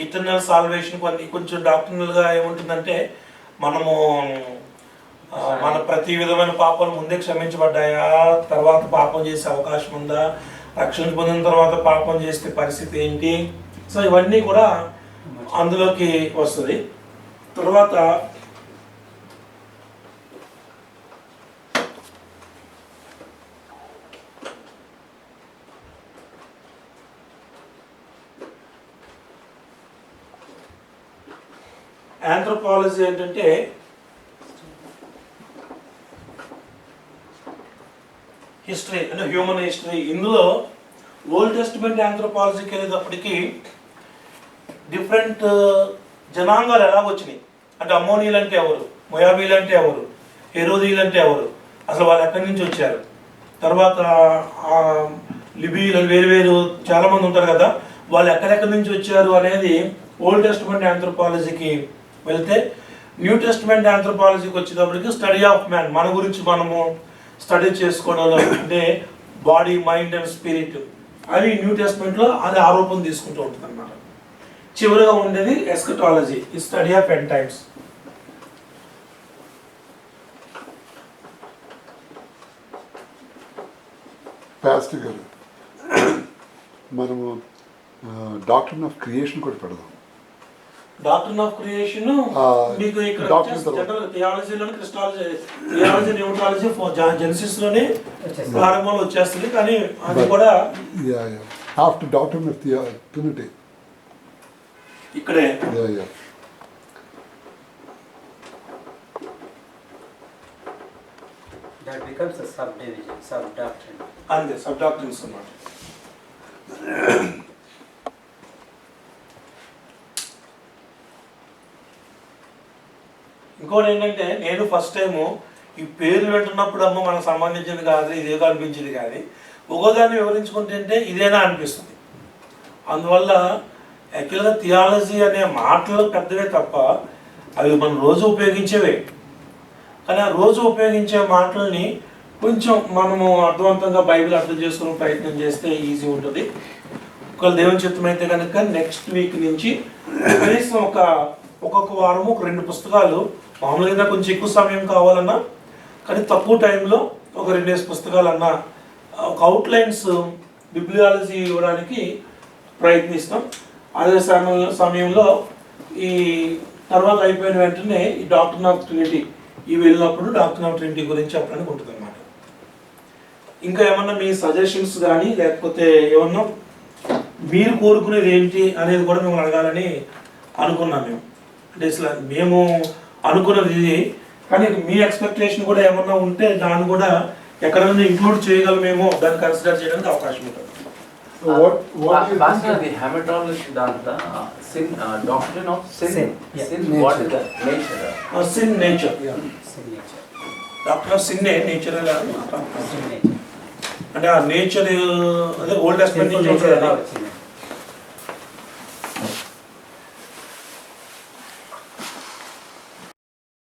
ఇటర్నల్ సాల్వేషన్ కొంచెం డాక్టర్నల్గా ఏముంటుందంటే మనము మన ప్రతి విధమైన పాపాలు ముందే క్షమించబడ్డాయా, తర్వాత పాపం చేసే అవకాశం ఉందా, రక్షణ పొందిన తర్వాత పాపం చేస్తే పరిస్థితి ఏంటి, సో ఇవన్నీ కూడా అందులోకి వస్తుంది. తర్వాత ఆంథ్రోపాలజీ ఏంటంటే హిస్టరీ అంటే హ్యూమన్ హిస్టరీ. ఇందులో ఓల్డ్ టెస్టిమెంట్ ఆంథ్రోపాలజీకి వెళ్ళేటప్పటికి డిఫరెంట్ జనాంగాలు ఎలా వచ్చినాయి అంటే అమ్మోనీలు అంటే ఎవరు, మొయాబీలు అంటే ఎవరు, హెరోదీలు అంటే ఎవరు, అసలు వాళ్ళు ఎక్కడి నుంచి వచ్చారు, తర్వాత లిబీలు వేరు వేరు చాలామంది ఉంటారు కదా, వాళ్ళు ఎక్కడెక్కడి నుంచి వచ్చారు అనేది ఓల్డ్ టెస్టిమెంట్ ఆంథ్రోపాలజీకి వెళ్తే, న్యూ టెస్టిమెంట్ ఆంథ్రోపాలజీకి వచ్చేటప్పటికి స్టడీ ఆఫ్ మ్యాన్, మన గురించి మనము స్టడీ చేసుకోవడంలో అంటే బాడీ, మైండ్ అండ్ స్పిరిట్, అవి న్యూ టెస్టిమెంట్లో అది ఆరోపణ తీసుకుంటూ ఉంటుంది అన్నమాట. చివరిగా ఉండేది ఎస్కటాలజీ, ఈ study of end times. Pastor గారు, మనము డాక్టర్ ఆఫ్ క్రియేషన్ కూడా పెడదాం. డాక్టర్ ఆఫ్ క్రియేషన్ మీకు ఇక్కడ general థియాలజీలోనే, Christology, theology, nutrology, Genesis లోనే ప్రారంభంలో వచ్చేస్తుంది, కానీ అది కూడా ఆఫ్టర్ డాక్టర్ ఆఫ్ ట్రినిటీ ఇక్కడే. That becomes a subdivision, sub-doctrine. అంతే సబ్ డాక్టర్స్ అన్నమాట. ఇంకోటి ఏంటంటే నేను ఫస్ట్ టైము ఈ పేర్లు వింటున్నప్పుడు అమ్మ మనకు సంబంధించింది కాదు, ఇదేదో అనిపించింది, కానీ ఒక్కోదాన్ని వివరించుకుంటుంటే ఇదేనా అనిపిస్తుంది. అందువల్ల యాక్చువల్గా థియాలజీ అనే మాటలు పెద్దవే తప్ప అవి మనం రోజు ఉపయోగించేవే, కానీ ఆ రోజు ఉపయోగించే మాటల్ని కొంచెం మనము అర్థవంతంగా బైబిల్ అర్థం చేసుకునే ప్రయత్నం చేస్తే ఈజీ ఉంటుంది. ఒకవేళ దేవుని చిత్తం అయితే కనుక నెక్స్ట్ వీక్ నుంచి కనీసం ఒక్కొక్క వారము 2 పుస్తకాలు, మామూలుగా కొంచెం ఎక్కువ సమయం కావాలన్నా కానీ తక్కువ టైంలో ఒక 2 పుస్తకాలన్నా ఒక అవుట్లైన్స్ బిబ్లియాలజీ ఇవ్వడానికి ప్రయత్నిస్తాం. అదే సమయంలో ఈ తర్వాత అయిపోయిన వెంటనే ఈ డాక్టర్ ఆఫ్ ట్రినిటీ ఇవి వెళ్ళినప్పుడు డాక్టర్ ఆఫ్ ట్రినిటీ గురించి చెప్పడానికి ఉంటుంది అన్నమాట. ఇంకా ఏమన్నా మీ సజెషన్స్ కానీ లేకపోతే ఏమన్నా మీరు కోరుకునేది ఏంటి అనేది కూడా మేము అడగాలని అనుకున్నాం. మేము అంటే అసలు మేము అనుకున్నది ఇది, కానీ మీ ఎక్స్పెక్టేషన్ కూడా ఏమన్నా ఉంటే దాన్ని కూడా ఎక్కడైనా ఇంక్లూడ్ చేయగలమేమో దాన్ని కన్సిడర్ చేయడానికి అవకాశం ఉంటుంది. Pastor, the hematology దాంట్లో sin, doctrine of sin. Sin, what is that? Nature. Sin nature. Sin nature. Doctor of సిన్నే నేచర్ Sin nature. అంటే ఆ నేచర్ అదే ఓల్డ్ టెస్ట్మెంట్ నుంచి Sinful nature ఉంటుంది. ఎలా వచ్చింది?